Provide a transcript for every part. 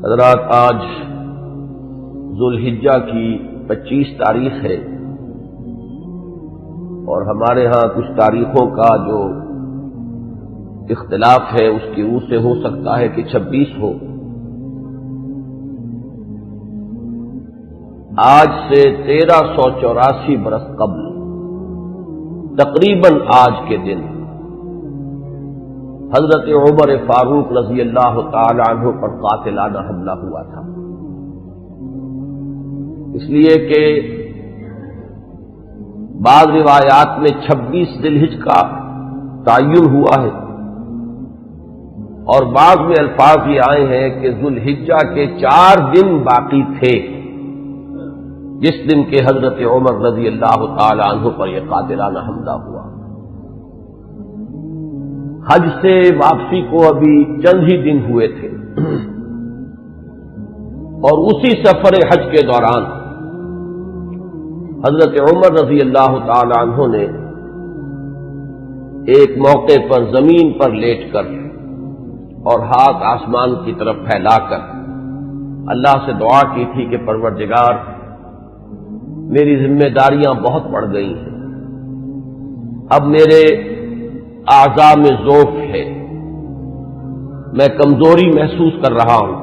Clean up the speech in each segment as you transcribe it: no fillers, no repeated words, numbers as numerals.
حضرات، آج ذوالحجہ کی 25 تاریخ ہے اور ہمارے ہاں کچھ تاریخوں کا جو اختلاف ہے اس کی روح سے ہو سکتا ہے کہ 26 ہو۔ آج سے 1384 برس قبل تقریباً آج کے دن حضرت عمر فاروق رضی اللہ تعالی عنہ پر قاتلانہ حملہ ہوا تھا، اس لیے کہ بعض روایات میں 26 ذی الحجہ کا تعین ہوا ہے اور بعض میں الفاظ یہ آئے ہیں کہ ذوالحجہ کے 4 دن باقی تھے جس دن کے حضرت عمر رضی اللہ تعالی عنہ پر یہ قاتلانہ حملہ ہوا۔ حج سے واپسی کو ابھی چند ہی دن ہوئے تھے اور اسی سفر حج کے دوران حضرت عمر رضی اللہ تعالی عنہ نے ایک موقع پر زمین پر لیٹ کر اور ہاتھ آسمان کی طرف پھیلا کر اللہ سے دعا کی تھی کہ پروردگار، میری ذمہ داریاں بہت بڑھ گئی ہیں، اب میرے اعضاء میں ضعف ہے، میں کمزوری محسوس کر رہا ہوں،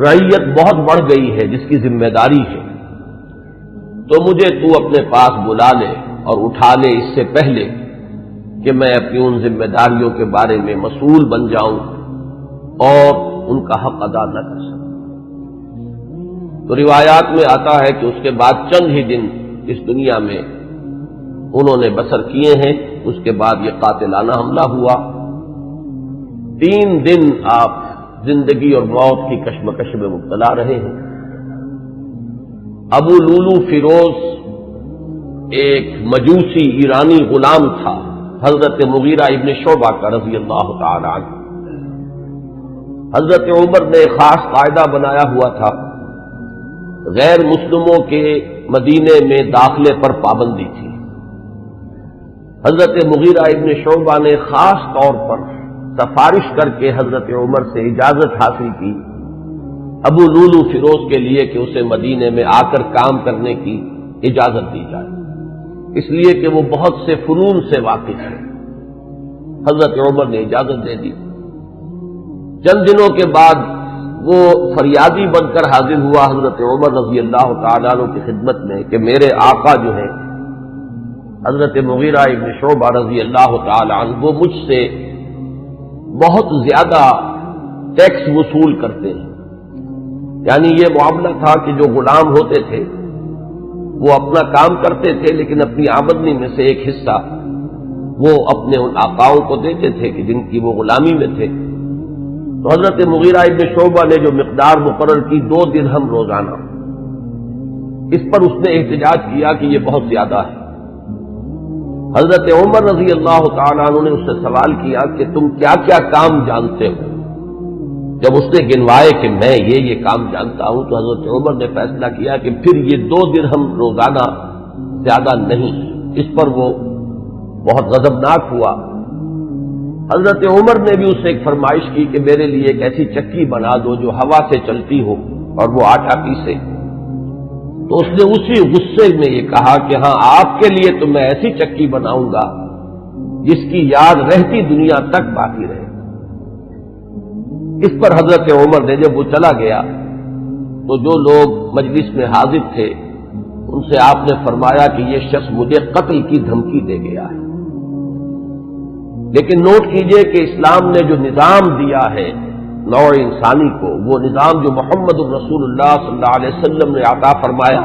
رعیت بہت بڑھ گئی ہے جس کی ذمہ داری ہے، تو مجھے تو اپنے پاس بلا لے اور اٹھا لے اس سے پہلے کہ میں اپنی ان ذمہ داریوں کے بارے میں مسئول بن جاؤں اور ان کا حق ادا نہ کر سکوں۔ تو روایات میں آتا ہے کہ اس کے بعد چند ہی دن اس دنیا میں انہوں نے بسر کیے ہیں، اس کے بعد یہ قاتلانہ حملہ ہوا۔ 3 دن آپ زندگی اور موت کی کشمکش میں مبتلا رہے ہیں۔ ابو لولو فیروز ایک مجوسی ایرانی غلام تھا حضرت مغیرہ ابن شعبہ کا رضی اللہ تعالی عنہ۔ حضرت عمر نے خاص قاعدہ بنایا ہوا تھا، غیر مسلموں کے مدینے میں داخلے پر پابندی تھی۔ حضرت مغیرہ ابن شعبہ نے خاص طور پر سفارش کر کے حضرت عمر سے اجازت حاصل کی ابو لولو فیروز کے لیے کہ اسے مدینے میں آ کر کام کرنے کی اجازت دی جائے، اس لیے کہ وہ بہت سے فنون سے واقف ہے۔ حضرت عمر نے اجازت دے دی۔ چند دنوں کے بعد وہ فریادی بن کر حاضر ہوا حضرت عمر رضی اللہ تعالیٰ عنہ کی خدمت میں کہ میرے آقا جو ہیں حضرت مغیرہ ابن شعبہ رضی اللہ تعالی عنہ وہ مجھ سے بہت زیادہ ٹیکس وصول کرتے ہیں، یعنی یہ معاملہ تھا کہ جو غلام ہوتے تھے وہ اپنا کام کرتے تھے لیکن اپنی آمدنی میں سے ایک حصہ وہ اپنے ان آقاؤں کو دیتے تھے کہ جن کی وہ غلامی میں تھے۔ تو حضرت مغیرہ ابن شعبہ نے جو مقدار مقرر کی 2 درہم روزانہ، اس پر اس نے احتجاج کیا کہ یہ بہت زیادہ ہے۔ حضرت عمر رضی اللہ تعالیٰ عنہ نے اس سے سوال کیا کہ تم کیا کیا کام جانتے ہو؟ جب اس نے گنوائے کہ میں یہ کام جانتا ہوں تو حضرت عمر نے فیصلہ کیا کہ پھر یہ 2 درہم روزانہ زیادہ نہیں۔ اس پر وہ بہت غضبناک ہوا۔ حضرت عمر نے بھی اس سے ایک فرمائش کی کہ میرے لیے ایک ایسی چکی بنا دو جو ہوا سے چلتی ہو اور وہ آٹا پیسے۔ تو اس نے اسی غصے میں یہ کہا کہ ہاں، آپ کے لیے تو میں ایسی چکی بناؤں گا جس کی یاد رہتی دنیا تک باقی رہے۔ اس پر حضرت عمر نے جب وہ چلا گیا تو جو لوگ مجلس میں حاضر تھے ان سے آپ نے فرمایا کہ یہ شخص مجھے قتل کی دھمکی دے گیا ہے۔ لیکن نوٹ کیجئے کہ اسلام نے جو نظام دیا ہے نوع انسانی کو، وہ نظام جو محمد الرسول اللہ صلی اللہ علیہ وسلم نے عطا فرمایا،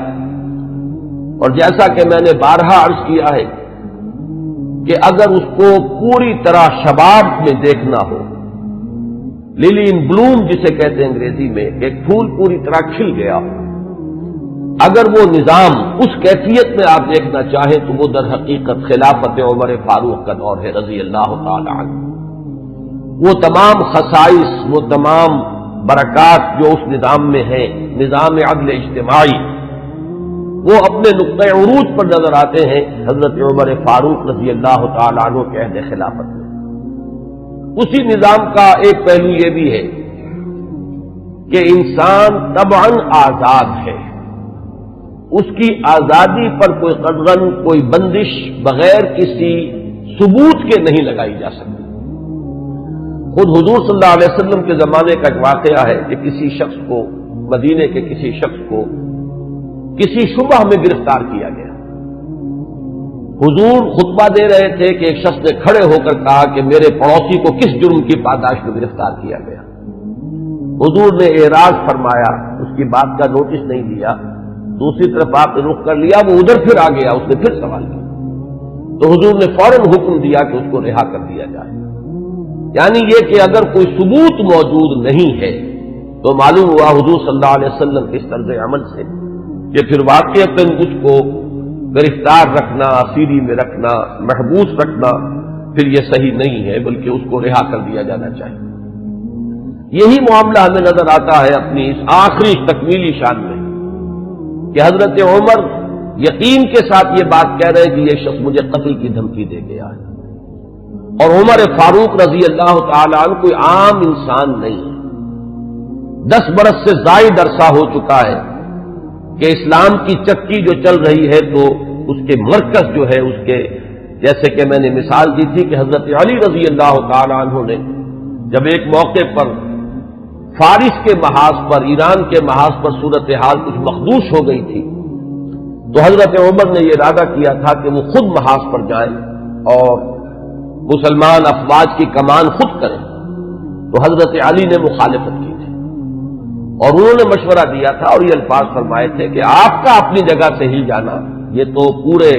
اور جیسا کہ میں نے بارہا عرض کیا ہے کہ اگر اس کو پوری طرح شباب میں دیکھنا ہو، للی ان بلوم جسے کہتے ہیں انگریزی میں، ایک پھول پوری طرح کھل گیا ہو، اگر وہ نظام اس کیفیت میں آپ دیکھنا چاہیں تو وہ در حقیقت خلافت عمر فاروق کا دور ہے رضی اللہ تعالی عنہ۔ وہ تمام خصائص، وہ تمام برکات جو اس نظام میں ہیں، نظام عدل اجتماعی، وہ اپنے نقطۂ عروج پر نظر آتے ہیں حضرت عمر فاروق رضی اللہ تعالی عنہ کے عہد خلافت میں۔ اسی نظام کا ایک پہلو یہ بھی ہے کہ انسان طبعاً آزاد ہے، اس کی آزادی پر کوئی قدغن، کوئی بندش بغیر کسی ثبوت کے نہیں لگائی جا سکتی۔ خود حضور صلی اللہ علیہ وسلم کے زمانے کا ایک واقعہ ہے کہ کسی شخص کو، مدینے کے کسی شخص کو کسی شبہ میں گرفتار کیا گیا۔ حضور خطبہ دے رہے تھے کہ ایک شخص نے کھڑے ہو کر کہا کہ میرے پڑوسی کو کس جرم کی پاداش میں گرفتار کیا گیا۔ حضور نے اعراض فرمایا، اس کی بات کا نوٹس نہیں لیا، دوسری طرف آپ نے رخ کر لیا، وہ ادھر پھر آ گیا، اس نے پھر سوال کیا تو حضور نے فوراً حکم دیا کہ اس کو رہا کر دیا جائے۔ یعنی یہ کہ اگر کوئی ثبوت موجود نہیں ہے تو معلوم ہوا حضور صلی اللہ علیہ وسلم کے اس طرز عمل سے کہ پھر واقعتاً اس کو گرفتار رکھنا، اسیری میں رکھنا، محبوس رکھنا پھر یہ صحیح نہیں ہے، بلکہ اس کو رہا کر دیا جانا چاہیے۔ یہی معاملہ ہمیں نظر آتا ہے اپنی اس آخری تکمیلی شان میں کہ حضرت عمر یقین کے ساتھ یہ بات کہہ رہے کہ یہ شخص مجھے قتل کی دھمکی دے گیا ہے، اور عمر فاروق رضی اللہ تعالی عنہ کوئی عام انسان نہیں ہے۔ 10 برس سے زائد عرصہ ہو چکا ہے کہ اسلام کی چکی جو چل رہی ہے تو اس کے مرکز جو ہے، اس کے جیسے کہ میں نے مثال دی تھی کہ حضرت علی رضی اللہ تعالی عنہ نے جب ایک موقع پر فارس کے محاذ پر، ایران کے محاذ پر صورتحال کچھ مخدوش ہو گئی تھی تو حضرت عمر نے یہ ارادہ کیا تھا کہ وہ خود محاذ پر جائیں اور مسلمان افواج کی کمان خود کریں، تو حضرت علی نے مخالفت کی تھی اور انہوں نے مشورہ دیا تھا اور یہ الفاظ فرمائے تھے کہ آپ کا اپنی جگہ سے ہل جانا یہ تو پورے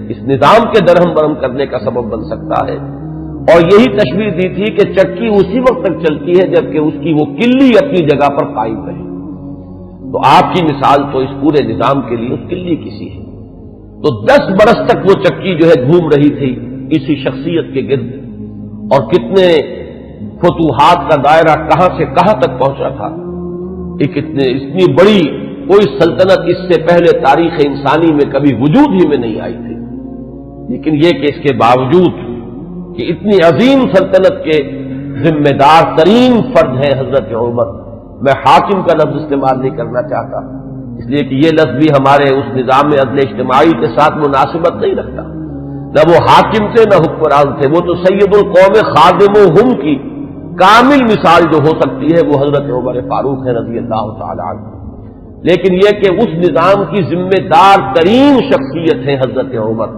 اس نظام کے درہم برہم کرنے کا سبب بن سکتا ہے، اور یہی تشبیہ دی تھی کہ چکی اسی وقت تک چلتی ہے جبکہ اس کی وہ کلی اپنی جگہ پر قائم رہے، تو آپ کی مثال تو اس پورے نظام کے لیے اس کلی کسی ہے۔ تو 10 برس تک وہ چکی جو ہے گھوم رہی تھی اسی شخصیت کے گرد، اور کتنے فتوحات کا دائرہ کہاں سے کہاں تک پہنچا تھا، اتنی بڑی کوئی سلطنت اس سے پہلے تاریخ انسانی میں کبھی وجود ہی میں نہیں آئی تھی، لیکن یہ کہ اس کے باوجود کہ اتنی عظیم سلطنت کے ذمہ دار ترین فرد ہیں حضرت عمر، میں حاکم کا لفظ استعمال نہیں کرنا چاہتا اس لیے کہ یہ لفظ بھی ہمارے اس نظام عدل اجتماعی کے ساتھ مناسبت نہیں رکھتا، نہ وہ حاکم تھے نہ حکمران تھے، وہ تو سید القوم خادمہم کی کامل مثال جو ہو سکتی ہے وہ حضرت عمر فاروق ہے رضی اللہ تعالی عنہ، لیکن یہ کہ اس نظام کی ذمہ دار ترین شخصیت ہے حضرت عمر،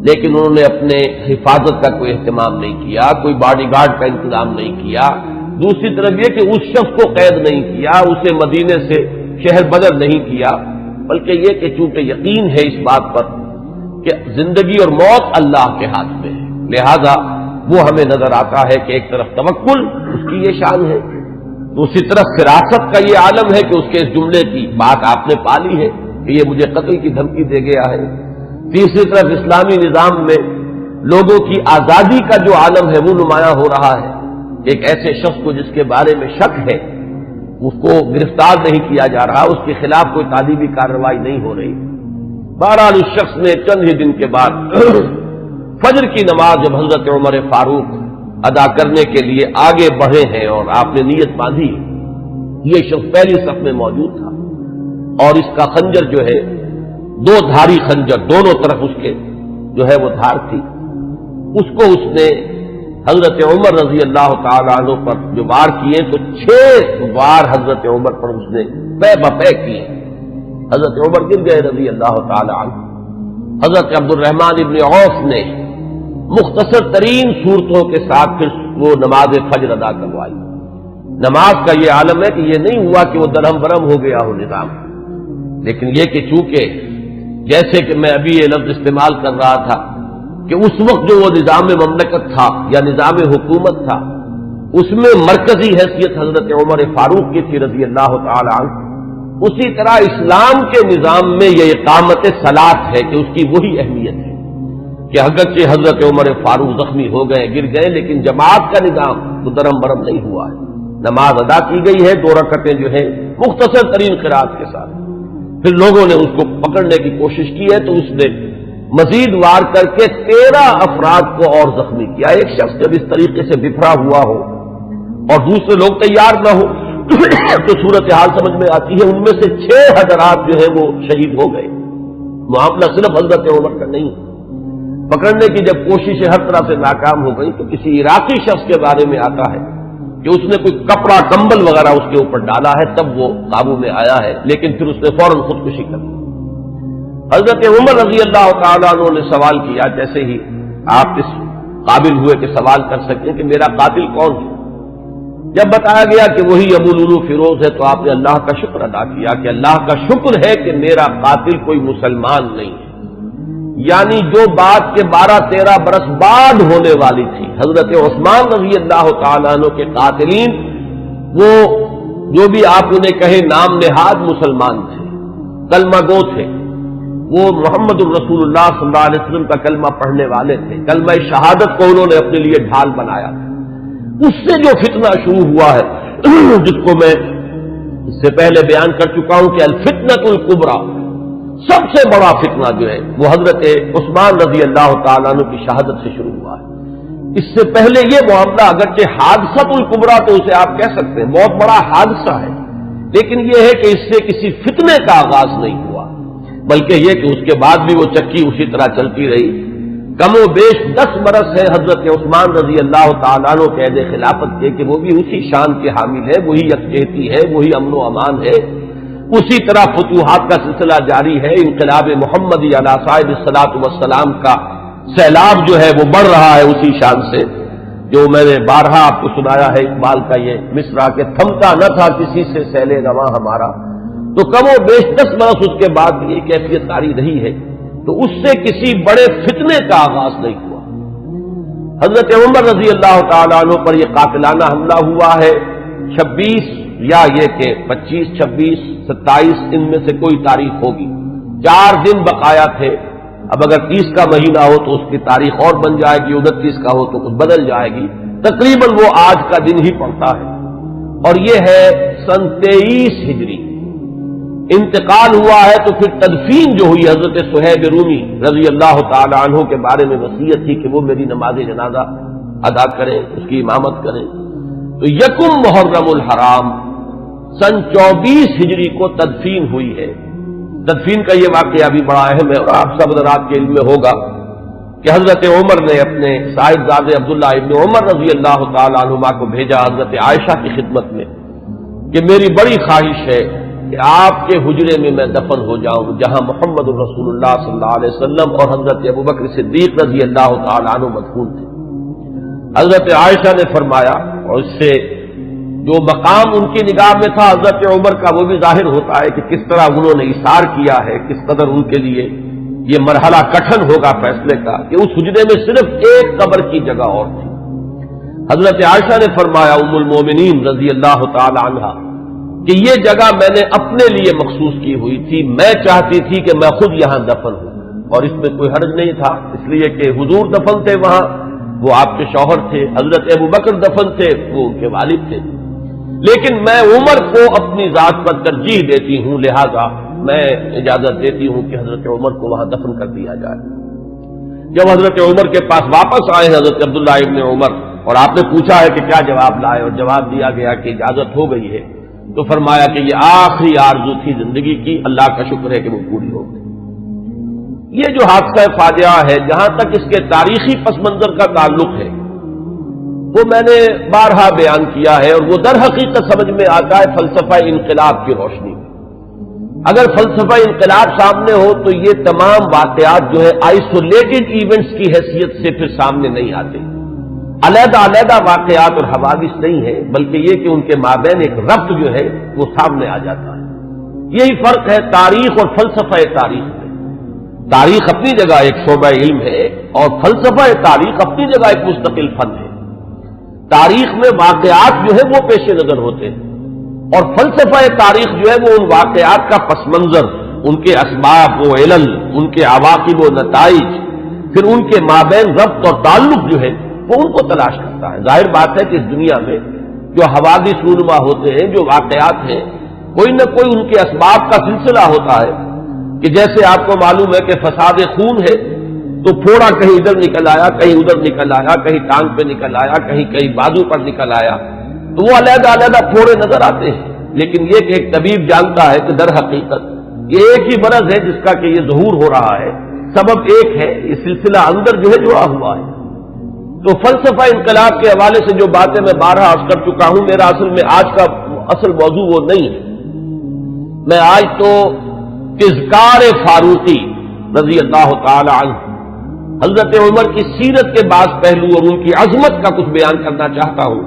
لیکن انہوں نے اپنے حفاظت کا کوئی اہتمام نہیں کیا، کوئی باڈی گارڈ کا انتظام نہیں کیا، دوسری طرف یہ کہ اس شخص کو قید نہیں کیا، اسے مدینے سے شہر بدر نہیں کیا، بلکہ یہ کہ چونکہ یقین ہے اس بات پر کہ زندگی اور موت اللہ کے ہاتھ میں ہے، لہذا وہ ہمیں نظر آتا ہے کہ ایک طرف توکل اس کی یہ شان ہے، دوسری طرف فراست کا یہ عالم ہے کہ اس کے اس جملے کی بات آپ نے پالی ہے کہ یہ مجھے قتل کی دھمکی دے گیا ہے، تیسری طرف اسلامی نظام میں لوگوں کی آزادی کا جو عالم ہے وہ نمایاں ہو رہا ہے، ایک ایسے شخص کو جس کے بارے میں شک ہے اس کو گرفتار نہیں کیا جا رہا، اس کے خلاف کوئی تعدیبی کارروائی نہیں ہو رہی۔ بہرحال اس شخص نے چند ہی دن کے بعد فجر کی نماز جب حضرت عمر فاروق ادا کرنے کے لیے آگے بڑھے ہیں اور آپ نے نیت باندھی، یہ شخص پہلی صف میں موجود تھا اور اس کا خنجر جو ہے 2 دھاری خنجر، دونوں طرف اس کے جو ہے وہ دھار تھی، اس کو اس نے حضرت عمر رضی اللہ تعالی عنہ پر جو وار کیے تو 6 وار حضرت عمر پر اس نے پے بپے کیے، حضرت عمر گر گئے رضی اللہ تعالی عنہ۔ حضرت عبد الرحمن ابن عوف نے مختصر ترین صورتوں کے ساتھ پھر وہ نماز فجر ادا کروائی۔ نماز کا یہ عالم ہے کہ یہ نہیں ہوا کہ وہ درہم برہم ہو گیا ہو نظام، لیکن یہ کہ چونکہ جیسے کہ میں ابھی یہ لفظ استعمال کر رہا تھا کہ اس وقت جو وہ نظام مملکت تھا یا نظام حکومت تھا اس میں مرکزی حیثیت حضرت عمر فاروق کی تھی رضی اللہ تعالی عنہ، اسی طرح اسلام کے نظام میں یہ اقامت صلاۃ ہے کہ اس کی وہی اہمیت ہے کہ اگرچہ حضرت عمر فاروق زخمی ہو گئے، گر گئے، لیکن جماعت کا نظام تو درہم برہم نہیں ہوا ہے، نماز ادا کی گئی ہے 2 رکعتیں جو ہے مختصر ترین قرات کے ساتھ، پھر لوگوں نے اس کو پکڑنے کی کوشش کی ہے تو اس نے مزید وار کر کے 13 افراد کو اور زخمی کیا۔ ایک شخص جب اس طریقے سے بفرا ہوا ہو اور دوسرے لوگ تیار نہ ہو تو صورتحال سمجھ میں آتی ہے، ان میں سے 6 حضرات جو ہے وہ شہید ہو گئے۔ معاملہ صرف حضرت عمر کا نہیں، پکڑنے کی جب کوششیں ہر طرح سے ناکام ہو گئی تو کسی عراقی شخص کے بارے میں آتا ہے کہ اس نے کوئی کپڑا کمبل وغیرہ اس کے اوپر ڈالا ہے، تب وہ قابو میں آیا ہے، لیکن پھر اس نے فوراً خودکشی کر لی۔ حضرت عمر رضی اللہ تعالیٰ عنہ نے سوال کیا، جیسے ہی آپ اس قابل ہوئے کہ سوال کر سکیں کہ میرا قاتل کون ہے، جب بتایا گیا کہ وہی ابو لولو فیروز ہے تو آپ نے اللہ کا شکر ادا کیا کہ اللہ کا شکر ہے کہ میرا قاتل کوئی مسلمان نہیں ہے۔ یعنی جو بات کے 12-13 برس بعد ہونے والی تھی، حضرت عثمان رضی اللہ تعالیٰ عنہ کے قاتلین وہ جو بھی آپ انہیں کہیں نام نہاد مسلمان تھے، کلمہ گو تھے، وہ محمد الرسول اللہ صلی اللہ علیہ وسلم کا کلمہ پڑھنے والے تھے، کلمہ شہادت کو انہوں نے اپنے لیے ڈھال بنایا تھا۔ اس سے جو فتنہ شروع ہوا ہے جس کو میں اس سے پہلے بیان کر چکا ہوں کہ الفتنۃ الکبریٰ، سب سے بڑا فتنہ جو ہے وہ حضرت عثمان رضی اللہ تعالیٰ عنہ کی شہادت سے شروع ہوا ہے۔ اس سے پہلے یہ معاملہ اگرچہ حادثۃ الکبریٰ تو اسے آپ کہہ سکتے ہیں، بہت بڑا حادثہ ہے، لیکن یہ ہے کہ اس سے کسی فتنے کا آغاز نہیں ہوا، بلکہ یہ کہ اس کے بعد بھی وہ چکی اسی طرح چلتی رہی۔ کم و بیش 10 برس ہے حضرت عثمان رضی اللہ تعالیٰ عنہ کے عہد خلافت کے کہ وہ بھی اسی شان کے حامل ہے، وہی یکجہتی ہے، وہی امن و امان ہے، اسی طرح فتوحات کا سلسلہ جاری ہے، انقلاب محمدی علی صاحب الصلاۃ والسلام کا سیلاب جو ہے وہ بڑھ رہا ہے اسی شان سے، جو میں نے بارہا آپ کو سنایا ہے اقبال کا یہ مصرع کہ تھمتا نہ تھا کسی سے سیل رواں ہمارا، تو کم و بیش 10 برس اس کے بعد بھی یہ کیفیت جاری رہی ہے، تو اس سے کسی بڑے فتنے کا آغاز نہیں ہوا۔ حضرت عمر رضی اللہ تعالیٰ عنہ پر یہ قاتلانہ حملہ ہوا ہے 26 یا یہ کہ 25، 26، 27 ان میں سے کوئی تاریخ ہوگی، 4 دن بقایا تھے۔ اب اگر 30 کا مہینہ ہو تو اس کی تاریخ اور بن جائے گی، 29 کا ہو تو کچھ بدل جائے گی، تقریباً وہ آج کا دن ہی پڑتا ہے، اور یہ ہے سن 23 ہجری۔ انتقال ہوا ہے تو پھر تدفین جو ہوئی، حضرت صہیب رومی رضی اللہ تعالی عنہ کے بارے میں وصیت تھی کہ وہ میری نماز جنازہ ادا کریں، اس کی امامت کریں، تو یکم محرم الحرام سن 24 ہجری کو تدفین ہوئی ہے۔ تدفین کا یہ واقعہ بھی بڑا اہم ہے، اور آپ سب حضرات کے علم میں ہوگا کہ حضرت عمر نے اپنے صاحبزادے عبداللہ ابن عمر رضی اللہ تعالی عنہما کو بھیجا حضرت عائشہ کی خدمت میں کہ میری بڑی خواہش ہے کہ آپ کے حجرے میں میں دفن ہو جاؤں جہاں محمد الرسول اللہ صلی اللہ علیہ وسلم اور حضرت ابوبکر صدیق رضی اللہ تعالی عنہ مدفون تھے۔ حضرت عائشہ نے فرمایا، اور اس سے جو مقام ان کی نگاہ میں تھا حضرت عمر کا وہ بھی ظاہر ہوتا ہے کہ کس طرح انہوں نے اثار کیا ہے، کس قدر ان کے لیے یہ مرحلہ کٹھن ہوگا فیصلے کا کہ اس حجرے میں صرف ایک قبر کی جگہ اور تھی۔ حضرت عائشہ نے فرمایا ام المومنین رضی اللہ تعالی عنہا کہ یہ جگہ میں نے اپنے لیے مخصوص کی ہوئی تھی، میں چاہتی تھی کہ میں خود یہاں دفن ہوں، اور اس میں کوئی حرج نہیں تھا، اس لیے کہ حضور دفن تھے وہاں، وہ آپ کے شوہر تھے، حضرت ابوبکر دفن تھے، وہ ان کے والد تھے، لیکن میں عمر کو اپنی ذات پر ترجیح دیتی ہوں، لہذا میں اجازت دیتی ہوں کہ حضرت عمر کو وہاں دفن کر دیا جائے۔ جب حضرت عمر کے پاس واپس آئے حضرت عبداللہ ابن عمر اور آپ نے پوچھا ہے کہ کیا جواب لائے، اور جواب دیا گیا کہ اجازت ہو گئی ہے، تو فرمایا کہ یہ آخری آرزو تھی زندگی کی، اللہ کا شکر ہے کہ وہ پوری ہو گئی۔ یہ جو حادثہ فاجعہ ہے، جہاں تک اس کے تاریخی پس منظر کا تعلق ہے وہ میں نے بارہا بیان کیا ہے، اور وہ در حقیقت سمجھ میں آتا ہے فلسفہ انقلاب کی روشنی میں۔ اگر فلسفہ انقلاب سامنے ہو تو یہ تمام واقعات جو ہے آئسولیٹڈ ایونٹس کی حیثیت سے پھر سامنے نہیں آتے، علیحدہ علیحدہ واقعات اور حوادث نہیں ہے، بلکہ یہ کہ ان کے مابین ایک ربط جو ہے وہ سامنے آ جاتا ہے۔ یہی فرق ہے تاریخ اور فلسفہ تاریخ میں۔ تاریخ اپنی جگہ ایک شعبہ علم ہے، اور فلسفہ تاریخ اپنی جگہ ایک مستقل فن ہے۔ تاریخ میں واقعات جو ہے وہ پیش نظر ہوتے ہیں، اور فلسفہ تاریخ جو ہے وہ ان واقعات کا پس منظر، ان کے اسباب و علل، ان کے عواقب و نتائج، پھر ان کے مابین ربط اور تعلق جو ہے وہ ان کو تلاش کرتا ہے۔ ظاہر بات ہے کہ اس دنیا میں جو حوادث رونما ہوتے ہیں، جو واقعات ہیں، کوئی نہ کوئی ان کے اسباب کا سلسلہ ہوتا ہے، کہ جیسے آپ کو معلوم ہے کہ فساد خون ہے تو پھوڑا کہیں ادھر نکل آیا، کہیں ادھر نکل آیا، کہیں ٹانگ پہ نکل آیا، کہیں بازو پر نکل آیا، تو وہ علیحدہ علیحدہ پھوڑے نظر آتے ہیں، لیکن یہ کہ ایک طبیب جانتا ہے کہ در حقیقت یہ ایک ہی مرض ہے جس کا کہ یہ ظہور ہو رہا ہے، سبب ایک ہے، یہ سلسلہ اندر جو ہے جڑا ہوا ہے۔ تو فلسفہ انقلاب کے حوالے سے جو باتیں میں بارہا عرض کر چکا ہوں، میرا اصل میں آج کا اصل موضوع وہ نہیں ہے۔ میں آج تو تذکار فاروقی رضی اللہ تعالی عنہ، حضرت عمر کی سیرت کے بعض پہلو اور ان کی عظمت کا کچھ بیان کرنا چاہتا ہوں،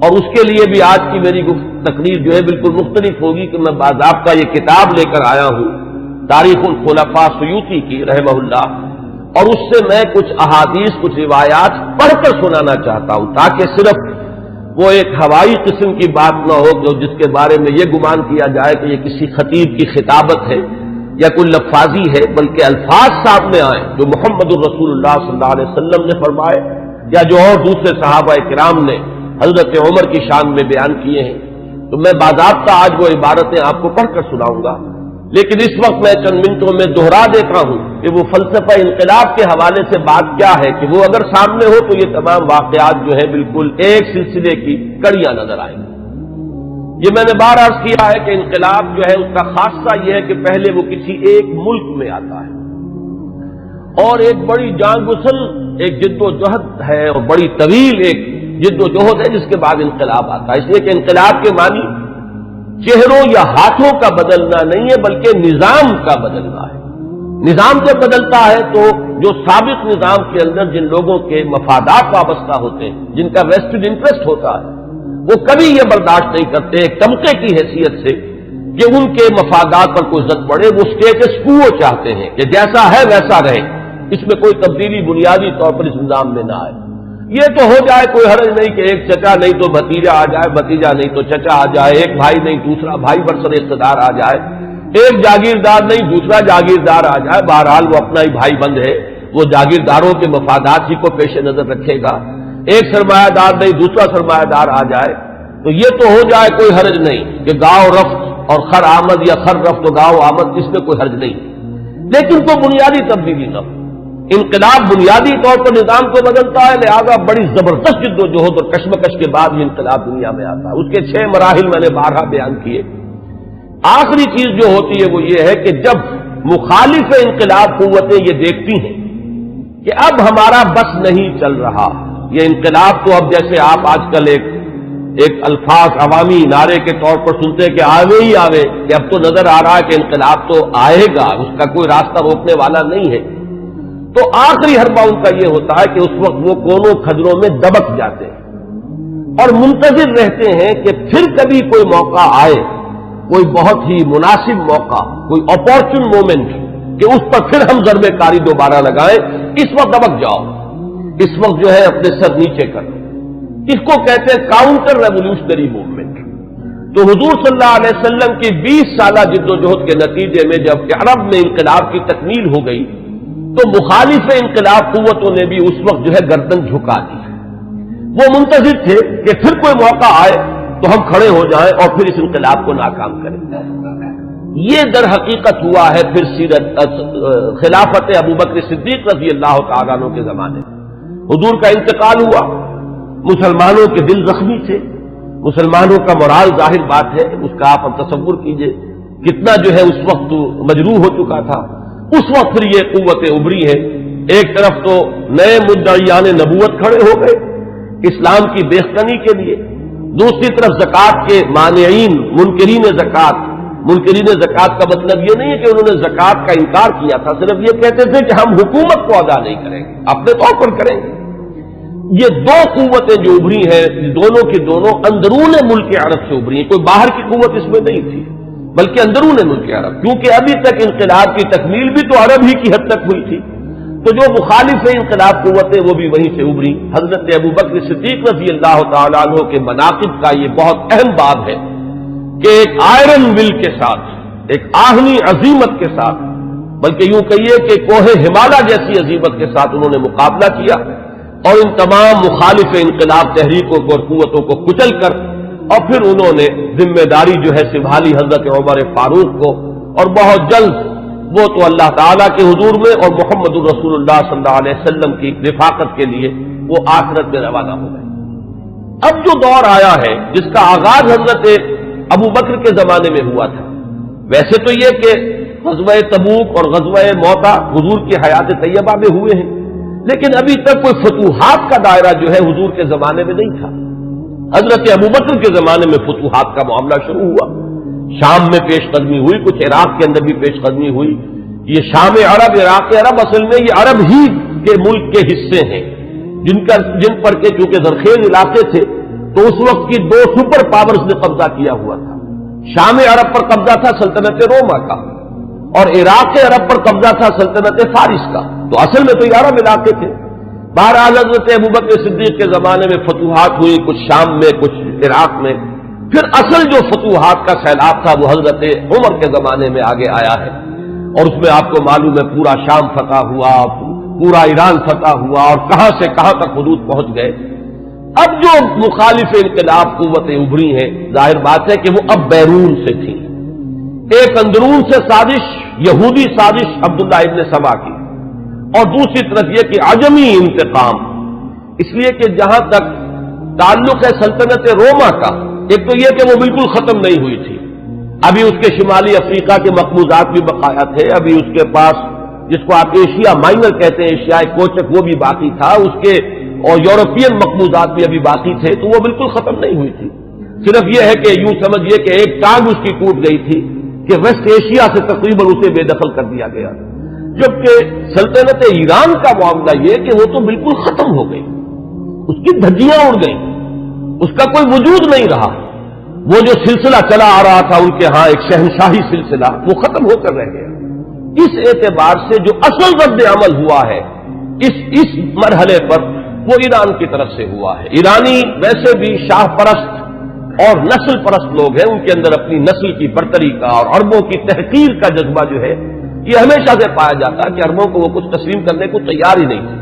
اور اس کے لیے بھی آج کی میری تقریر جو ہے بالکل مختلف ہوگی کہ میں باضابطہ یہ کتاب لے کر آیا ہوں تاریخ الخلفاء سیوطی کی رحمہ اللہ، اور اس سے میں کچھ احادیث کچھ روایات پڑھ کر سنانا چاہتا ہوں، تاکہ صرف وہ ایک ہوائی قسم کی بات نہ ہو جو جس کے بارے میں یہ گمان کیا جائے کہ یہ کسی خطیب کی خطابت ہے یا کوئی لفاظی ہے، بلکہ الفاظ سامنے آئیں جو محمد الرسول اللہ صلی اللہ علیہ وسلم نے فرمائے یا جو اور دوسرے صحابہ کرام نے حضرت عمر کی شان میں بیان کیے ہیں۔ تو میں باضابطہ آج وہ عبارتیں آپ کو پڑھ کر سناؤں گا، لیکن اس وقت میں چند منٹوں میں دہرا دیتا ہوں کہ وہ فلسفہ انقلاب کے حوالے سے بات کیا ہے کہ وہ اگر سامنے ہو تو یہ تمام واقعات جو ہے بالکل ایک سلسلے کی کڑیاں نظر آئیں گی۔ یہ میں نے بار عرض کیا ہے کہ انقلاب جو ہے اس کا خاصہ یہ ہے کہ پہلے وہ کسی ایک ملک میں آتا ہے اور ایک بڑی جان گسل ایک جد و جہد ہے اور بڑی طویل ایک جد و جہد ہے جس کے بعد انقلاب آتا ہے، اس لیے کہ انقلاب کے معنی چہروں یا ہاتھوں کا بدلنا نہیں ہے بلکہ نظام کا بدلنا ہے۔ نظام جب بدلتا ہے تو جو سابق نظام کے اندر جن لوگوں کے مفادات وابستہ ہوتے ہیں، جن کا ویسٹڈ انٹرسٹ ہوتا ہے، وہ کبھی یہ برداشت نہیں کرتے ایک طبقے کی حیثیت سے کہ ان کے مفادات پر کوئی زد پڑے، وہ اسٹیٹس کو چاہتے ہیں کہ جیسا ہے ویسا رہے، اس میں کوئی تبدیلی بنیادی طور پر اس نظام میں نہ آئے۔ یہ تو ہو جائے کوئی حرج نہیں کہ ایک چچا نہیں تو بھتیجا آ جائے، بھتیجا نہیں تو چچا آ جائے، ایک بھائی نہیں دوسرا بھائی برسر اقتدار آ جائے، ایک جاگیردار نہیں دوسرا جاگیردار آ جائے، بہرحال وہ اپنا ہی بھائی بند ہے، وہ جاگیرداروں کے مفادات ہی کو پیش نظر رکھے گا، ایک سرمایہ دار نہیں دوسرا سرمایہ دار آ جائے، تو یہ تو ہو جائے کوئی حرج نہیں کہ گاؤں رفت اور خر آمد یا خر رفت و گاؤں آمد، اس میں کوئی حرج نہیں، لیکن کوئی بنیادی تبدیلی نہ ہو۔ انقلاب بنیادی طور پر نظام کو بدلتا ہے، لہذا بڑی زبردست جد و جہد اور کشمکش کے بعد یہ انقلاب دنیا میں آتا ہے۔ اس کے 6 مراحل میں نے بارہا بیان کیے۔ آخری چیز جو ہوتی ہے وہ یہ ہے کہ جب مخالف انقلاب قوتیں یہ دیکھتی ہیں کہ اب ہمارا بس نہیں چل رہا، یہ انقلاب تو اب جیسے آپ آج کل ایک الفاظ عوامی نعرے کے طور پر سنتے ہیں کہ آوے ہی آوے، کہ اب تو نظر آ رہا ہے کہ انقلاب تو آئے گا، اس کا کوئی راستہ روکنے والا نہیں ہے، تو آخری حربہ ان کا یہ ہوتا ہے کہ اس وقت وہ کونوں کھجروں میں دبک جاتے ہیں اور منتظر رہتے ہیں کہ پھر کبھی کوئی موقع آئے، کوئی بہت ہی مناسب موقع، کوئی اپارچن مومنٹ کہ اس پر پھر ہم ضرب کاری دوبارہ لگائیں، اس وقت دبک جاؤ، اس وقت جو ہے اپنے سر نیچے کرو۔ اس کو کہتے ہیں کاؤنٹر ریولیوشنری موومنٹ۔ تو حضور صلی اللہ علیہ وسلم کی 20 سالہ جد و جہد کے نتیجے میں جب کہ عرب میں انقلاب کی تکمیل ہو گئی تو مخالف انقلاب قوتوں نے بھی اس وقت جو ہے گردن جھکا دی۔ وہ منتظر تھے کہ پھر کوئی موقع آئے تو ہم کھڑے ہو جائیں اور پھر اس انقلاب کو ناکام کریں۔ یہ در حقیقت ہوا ہے پھر خلافت ابوبکر صدیق رضی اللہ تعالیٰ عنہ کے زمانے میں۔ حضور کا انتقال ہوا، مسلمانوں کے دل زخمی تھے، مسلمانوں کا مورال ظاہر بات ہے، اس کا آپ تصور کیجئے کتنا جو ہے اس وقت مجروح ہو چکا تھا۔ اس وقت پھر یہ قوتیں ابھری ہیں، ایک طرف تو نئے مدعیان نبوت کھڑے ہو گئے اسلام کی بیخنی کے لیے، دوسری طرف زکوٰۃ کے مانعین منکرین زکوٰۃ۔ منکرین زکوٰۃ کا مطلب یہ نہیں ہے کہ انہوں نے زکوٰۃ کا انکار کیا تھا، صرف یہ کہتے تھے کہ ہم حکومت کو ادا نہیں کریں گے، اپنے طور پر کریں گے۔ یہ دو قوتیں جو ابھری ہیں دونوں کی دونوں اندرون ملک عرب سے ابھری ہیں، کوئی باہر کی قوت اس میں نہیں تھی بلکہ اندرون ملک عرب، کیونکہ ابھی تک انقلاب کی تکمیل بھی تو عرب ہی کی حد تک ہوئی تھی، تو جو مخالف انقلاب قوتیں وہ بھی وہیں سے ابھری۔ حضرت ابوبکر صدیق رضی اللہ تعالیٰ عنہ کے مناقب کا یہ بہت اہم باب ہے کہ ایک آئرن ول کے ساتھ، ایک آہنی عظیمت کے ساتھ، بلکہ یوں کہیے کہ کوہ ہمالیہ جیسی عظیمت کے ساتھ انہوں نے مقابلہ کیا اور ان تمام مخالف انقلاب تحریکوں کو اور قوتوں کو کچل کر اور پھر انہوں نے ذمہ داری جو ہے سنبھالی حضرت عمر فاروق کو، اور بہت جلد وہ تو اللہ تعالیٰ کے حضور میں اور محمد الرسول اللہ صلی اللہ علیہ وسلم کی رفاقت کے لیے وہ آخرت میں روانہ ہو گئے۔ اب جو دور آیا ہے جس کا آغاز حضرت ابو بکر کے زمانے میں ہوا تھا، ویسے تو یہ کہ غزوہ تبوک اور غزوہ موتا حضور کی حیات طیبہ میں ہوئے ہیں، لیکن ابھی تک کوئی فتوحات کا دائرہ جو ہے حضور کے زمانے میں نہیں تھا۔ حضرت ابو بکر کے زمانے میں فتوحات کا معاملہ شروع ہوا، شام میں پیش قدمی ہوئی، کچھ عراق کے اندر بھی پیش قدمی ہوئی۔ یہ شام عرب، عراق عرب، اصل میں یہ عرب ہی کے ملک کے حصے ہیں جن پر کے چونکہ زرخیز علاقے تھے تو اس وقت کی دو سپر پاورز نے قبضہ کیا ہوا تھا۔ شام عرب پر قبضہ تھا سلطنت روما کا، اور عراق عرب پر قبضہ تھا سلطنت فارس کا، تو اصل میں تو یہ عرب علاقے تھے۔ بہرحال حضرت ابوبکر صدیق کے زمانے میں فتوحات ہوئی، کچھ شام میں کچھ عراق میں۔ پھر اصل جو فتوحات کا سیلاب تھا وہ حضرت عمر کے زمانے میں آگے آیا ہے، اور اس میں آپ کو معلوم ہے پورا شام فتح ہوا، پورا ایران فتح ہوا، اور کہاں سے کہاں تک حدود پہنچ گئے۔ اب جو مخالف انقلاب قوتیں ابھری ہیں، ظاہر بات ہے کہ وہ اب بیرون سے تھیں۔ ایک اندرون سے سازش، یہودی سازش عبداللہ ابن سبا کی، اور دوسری طرف یہ کہ عجمی انتقام، اس لیے کہ جہاں تک تعلق ہے سلطنت روما کا، ایک تو یہ کہ وہ بالکل ختم نہیں ہوئی تھی، ابھی اس کے شمالی افریقہ کے مقبوضات بھی بقایا تھے، ابھی اس کے پاس جس کو آپ ایشیا مائنر کہتے ہیں، ایشیائی کوچک، وہ بھی باقی تھا، اس کے اور یورپین مقبوضات بھی ابھی باقی تھے، تو وہ بالکل ختم نہیں ہوئی تھی۔ صرف یہ ہے کہ یوں سمجھیے کہ ایک ٹانگ اس کی ٹوٹ گئی تھی کہ ویسٹ ایشیا سے تقریباً اسے بے دخل کر دیا گیا، جبکہ سلطنت ایران کا معاملہ یہ کہ وہ تو بالکل ختم ہو گئی، اس کی دھجیاں اڑ گئیں، اس کا کوئی وجود نہیں رہا۔ وہ جو سلسلہ چلا آ رہا تھا ان کے ہاں ایک شہنشاہی سلسلہ، وہ ختم ہو کر رہ گیا۔ اس اعتبار سے جو اصل رد عمل ہوا ہے اس مرحلے پر، وہ ایران کی طرف سے ہوا ہے۔ ایرانی ویسے بھی شاہ پرست اور نسل پرست لوگ ہیں، ان کے اندر اپنی نسل کی برتری کا اور عربوں کی تحقیر کا جذبہ جو ہے یہ ہمیشہ سے پایا جاتا ہے کہ عربوں کو وہ کچھ تسلیم کرنے کو تیار ہی نہیں تھے۔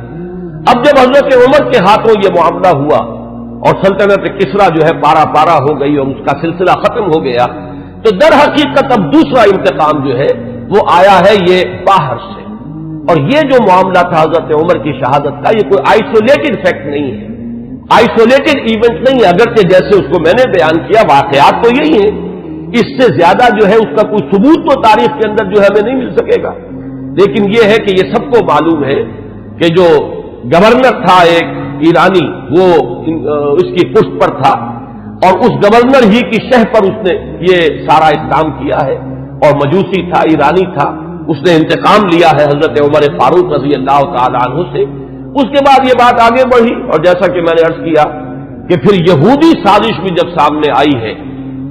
اب جب حضرت عمر کے ہاتھوں یہ معاملہ ہوا اور سلطنت کسریٰ جو ہے پارا پارا ہو گئی اور اس کا سلسلہ ختم ہو گیا، تو در حقیقت اب دوسرا انتقام جو ہے وہ آیا ہے یہ باہر سے۔ اور یہ جو معاملہ تھا حضرت عمر کی شہادت کا، یہ کوئی آئسولیٹڈ فیکٹ نہیں ہے، آئسولیٹڈ ایونٹ نہیں ہے، اگرچہ جیسے اس کو میں نے بیان کیا واقعات تو یہی ہیں، اس سے زیادہ جو ہے اس کا کوئی ثبوت تو تاریخ کے اندر جو ہے ہمیں نہیں مل سکے گا، لیکن یہ ہے کہ یہ سب کو معلوم ہے کہ جو گورنر تھا ایک ایرانی، وہ اس کی پشت پر تھا، اور اس گورنر ہی کی شہ پر اس نے یہ سارا اقدام کیا ہے، اور مجوسی تھا، ایرانی تھا، اس نے انتقام لیا ہے حضرت عمر فاروق رضی اللہ تعالی عنہ سے۔ اس کے بعد یہ بات آگے بڑھی، اور جیسا کہ میں نے عرض کیا کہ پھر یہودی سازش بھی جب سامنے آئی ہے،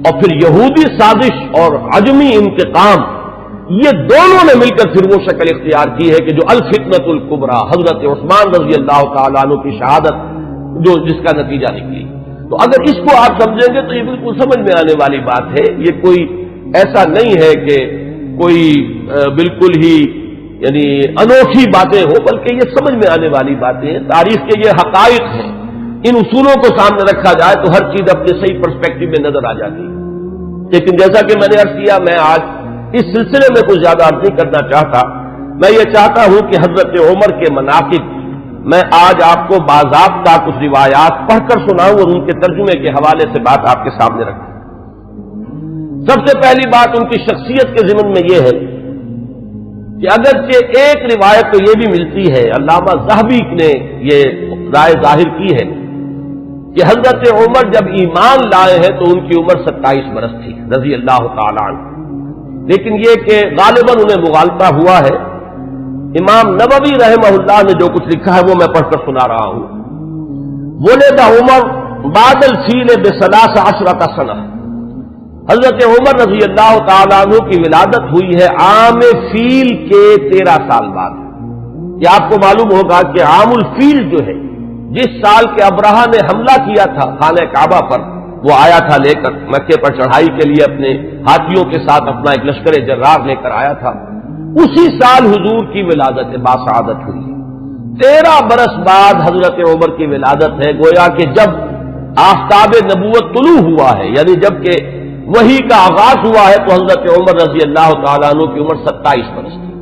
اور پھر یہودی سازش اور عجمی انتقام، یہ دونوں نے مل کر پھر وہ شکل اختیار کی ہے کہ جو الفتنۃ الکبریٰ حضرت عثمان رضی اللہ تعالیٰ عنہ کی شہادت جس کا نتیجہ نکلی۔ تو اگر اس کو آپ سمجھیں گے تو یہ بالکل سمجھ میں آنے والی بات ہے، یہ کوئی ایسا نہیں ہے کہ کوئی بالکل ہی یعنی انوکھی باتیں ہو، بلکہ یہ سمجھ میں آنے والی باتیں ہیں، تاریخ کے یہ حقائق ہیں، ان اصولوں کو سامنے رکھا جائے تو ہر چیز اپنے صحیح پرسپیکٹو میں نظر آ جاتی ہے۔ لیکن جیسا کہ میں نے عرض کیا، میں آج اس سلسلے میں کچھ زیادہ عرض نہیں کرنا چاہتا، میں یہ چاہتا ہوں کہ حضرت عمر کے مناقب میں آج آپ کو باضابطہ کچھ روایات پڑھ کر سناؤں اور ان کے ترجمے کے حوالے سے بات آپ کے سامنے رکھوں۔ سب سے پہلی بات ان کی شخصیت کے ضمن میں یہ ہے کہ اگرچہ ایک روایت تو یہ بھی ملتی ہے، علامہ ذہبی نے یہ رائے ظاہر کی ہے کہ حضرت عمر جب ایمان لائے ہیں تو ان کی عمر 27 برس تھی رضی اللہ تعالی عنہ، لیکن یہ کہ غالباً انہیں مغالطہ ہوا ہے۔ امام نووی رحمہ اللہ نے جو کچھ لکھا ہے وہ میں پڑھ کر سنا رہا ہوں۔ ولد عمر بعد الفیل ب13 سنہ، حضرت عمر رضی اللہ تعالیٰ عنہ کی ولادت ہوئی ہے عام فیل کے 13 سال بعد۔ یہ آپ کو معلوم ہوگا کہ عام الفیل جو ہے، جس سال کے ابرہہ نے حملہ کیا تھا خانہ کعبہ پر، وہ آیا تھا لے کر مکے پر چڑھائی کے لیے، اپنے ہاتھیوں کے ساتھ اپنا ایک لشکر جرار لے کر آیا تھا، اسی سال حضور کی ولادت باسعادت ہوئی۔ 13 برس بعد حضرت عمر کی ولادت ہے، گویا کہ جب آفتاب نبوت طلوع ہوا ہے، یعنی جب کہ وحی کا آغاز ہوا ہے، تو حضرت عمر رضی اللہ تعالیٰ عنہ کی عمر 27 برس تھی۔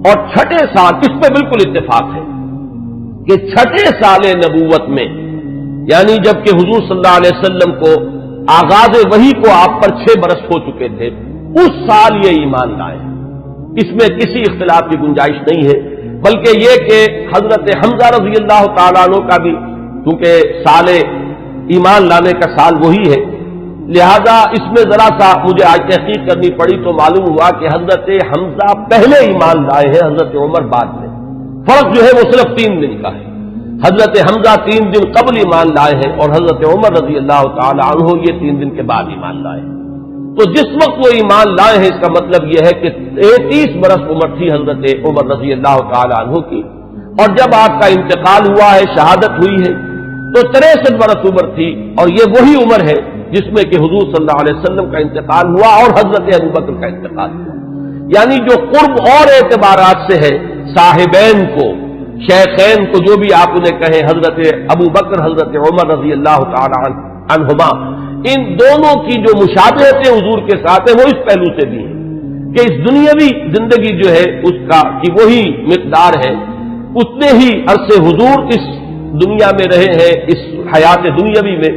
اور چھٹے سال، اس پہ بالکل اتفاق ہے کہ چھٹے سال نبوت میں یعنی جبکہ حضور صلی اللہ علیہ وسلم کو آغاز وحی کو آپ پر 6 برس ہو چکے تھے، اس سال یہ ایمان لائے، اس میں کسی اختلاف کی گنجائش نہیں ہے، بلکہ یہ کہ حضرت حمزہ رضی اللہ تعالیٰ عنہ کا بھی کیونکہ سال ایمان لانے کا سال وہی ہے، لہذا اس میں ذرا سا مجھے آج تحقیق کرنی پڑی تو معلوم ہوا کہ حضرت حمزہ پہلے ایمان لائے ہیں، حضرت عمر بعد میں۔ فرق جو ہے وہ صرف 3 دن کا ہے، حضرت حمزہ 3 دن قبل ایمان لائے ہیں اور حضرت عمر رضی اللہ تعالی عنہ یہ 3 دن کے بعد ایمان لائے ہیں۔ تو جس وقت وہ ایمان لائے ہیں اس کا مطلب یہ ہے کہ 30 برس عمر تھی حضرت عمر رضی اللہ تعالی عنہ کی، اور جب آپ کا انتقال ہوا ہے، شہادت ہوئی ہے، تو 63 برس عمر تھی، اور یہ وہی عمر ہے جس میں کہ حضور صلی اللہ علیہ وسلم کا انتقال ہوا اور حضرت ابوبکر کا انتقال ہوا۔ یعنی جو قرب اور اعتبارات سے ہے، صاحبین کو، شیخین کو، جو بھی آپ انہیں کہیں، حضرت ابوبکر حضرت عمر رضی اللہ تعالی عنہما، ان دونوں کی جو مشابہتیں حضور کے ساتھ ہیں وہ اس پہلو سے بھی ہے کہ اس دنیاوی زندگی جو ہے اس کا کی وہی مقدار ہے، اتنے ہی عرصے حضور اس دنیا میں رہے ہیں، اس حیات دنیاوی میں،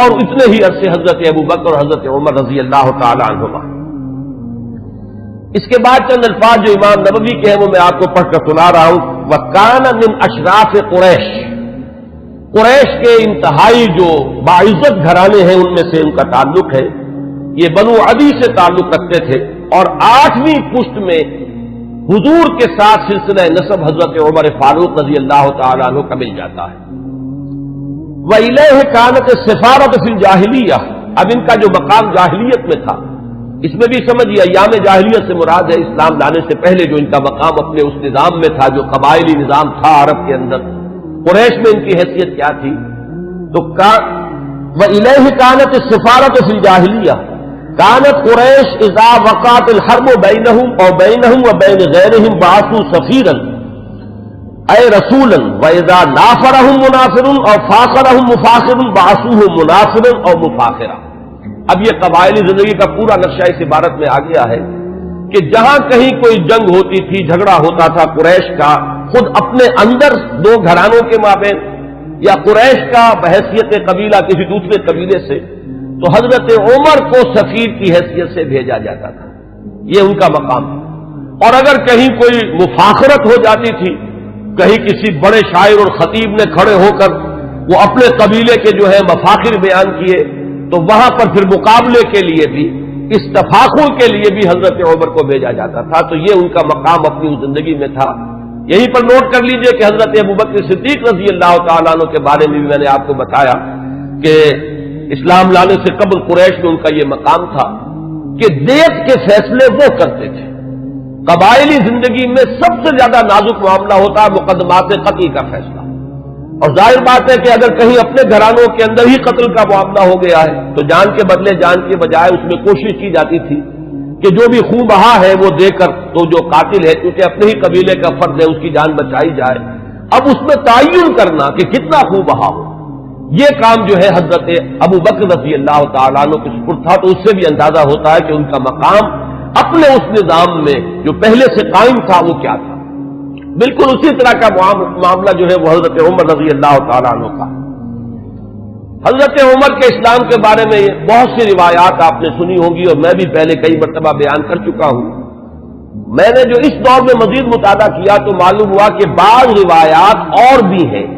اور اتنے ہی عرصے حضرت ابوبکر اور حضرت عمر رضی اللہ تعالی عنہما۔ اس کے بعد چند الفاظ جو امام نبوی کے ہیں وہ میں آپ کو پڑھ کر سنا رہا ہوں۔ وَكَانَ مِنْ أَشْرَافِ قُرَيْشِ، قریش کے انتہائی جو باعزت گھرانے ہیں ان میں سے ان کا تعلق ہے، یہ بنو عدی سے تعلق رکھتے تھے، اور 8ویں پشت میں حضور کے ساتھ سلسلہ نسب حضرت عمر فاروق رضی اللہ تعالیٰ عنہ کا مل جاتا ہے۔ وَإِلَيْهِ كَانَتِ السِّفَارَةُ فِي الْجَاهِلِيَّةِ، اب ان کا جو مقام جاہلیت میں تھا، اس میں بھی سمجھیے ایام جاہلیت سے مراد ہے اسلام لانے سے پہلے جو ان کا مقام اپنے اس نظام میں تھا جو قبائلی نظام تھا عرب کے اندر، قریش میں ان کی حیثیت کیا تھی؟ تو وَإِلَيْهِ كَانَتِ السِّفَارَةُ فِي الْجَاهِلِيَّةِ كَانَتْ قُرَيْشُ إِذَا وَقَعَتِ الْحَرْبُ بَيْنَهُمْ أَوْ بَيْنَهُمْ وَبَيْنَ غَيْرِهِمْ بَعَثُوا سَفِيرًا أي رسولا وإذا نافرهم منافر أو فاخرهم مفاخر بعثوه منافرا أو مفاخرا۔ اب یہ قبائلی زندگی کا پورا نقشہ اس عبارت میں آ گیا ہے کہ جہاں کہیں کوئی جنگ ہوتی تھی، جھگڑا ہوتا تھا قریش کا خود اپنے اندر 2 گھرانوں کے مابین، یا قریش کا بحیثیت قبیلہ کسی دوسرے قبیلے سے، تو حضرت عمر کو سفیر کی حیثیت سے بھیجا جاتا تھا، یہ ان کا مقام تھا۔ اور اگر کہیں کوئی مفاخرت ہو جاتی تھی، کہیں کسی بڑے شاعر اور خطیب نے کھڑے ہو کر وہ اپنے قبیلے کے جو ہے مفاخر بیان کیے، تو وہاں پر پھر مقابلے کے لیے بھی، اس تفاخر کے لیے بھی حضرت عمر کو بھیجا جاتا تھا۔ تو یہ ان کا مقام اپنی اس زندگی میں تھا۔ یہیں پر نوٹ کر لیجئے کہ حضرت ابوبکر صدیق رضی اللہ تعالیٰ عنہ کے بارے میں بھی میں نے آپ کو بتایا کہ اسلام لانے سے قبل قریش میں ان کا یہ مقام تھا کہ دیت کے فیصلے وہ کرتے تھے۔ قبائلی زندگی میں سب سے زیادہ نازک معاملہ ہوتا ہے مقدمات قتل کا فیصلہ، اور ظاہر بات ہے کہ اگر کہیں اپنے گھرانوں کے اندر ہی قتل کا معاملہ ہو گیا ہے تو جان کے بدلے جان کے بجائے اس میں کوشش کی جاتی تھی کہ جو بھی خون بہا ہے وہ دے کر تو جو قاتل ہے کیونکہ اپنے ہی قبیلے کا فرد ہے اس کی جان بچائی جائے۔ اب اس میں تعین کرنا کہ کتنا خون بہا ہو، یہ کام جو ہے حضرت ابوبکر رضی اللہ تعالیٰ عنہ کے سپرد تھا۔ تو اس سے بھی اندازہ ہوتا ہے کہ ان کا مقام اپنے اس نظام میں جو پہلے سے قائم تھا وہ کیا تھا۔ بالکل اسی طرح کا معاملہ جو ہے وہ حضرت عمر رضی اللہ تعالیٰ عنہ کا۔ حضرت عمر کے اسلام کے بارے میں بہت سی روایات آپ نے سنی ہوں گی، اور میں بھی پہلے کئی مرتبہ بیان کر چکا ہوں۔ میں نے جو اس دور میں مزید مطالعہ کیا تو معلوم ہوا کہ بعض روایات اور بھی ہیں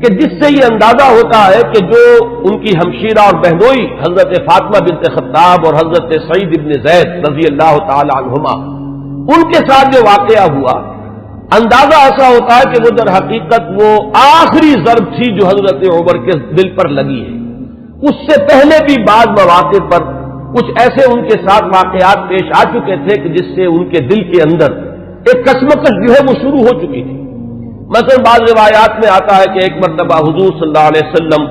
کہ جس سے یہ اندازہ ہوتا ہے کہ جو ان کی ہمشیرہ اور بہنوئی حضرت فاطمہ بنت خطاب اور حضرت سعید ابن زید رضی اللہ تعالی عنہما، ان کے ساتھ جو واقعہ ہوا، اندازہ ایسا ہوتا ہے کہ وہ در حقیقت وہ آخری ضرب تھی جو حضرت عمر کے دل پر لگی ہے۔ اس سے پہلے بھی بعض مواقع پر کچھ ایسے ان کے ساتھ واقعات پیش آ چکے تھے کہ جس سے ان کے دل کے اندر ایک کشمکش جو ہے وہ شروع ہو چکی تھی۔ مثلا بعض روایات میں آتا ہے کہ ایک مرتبہ حضور صلی اللہ علیہ وسلم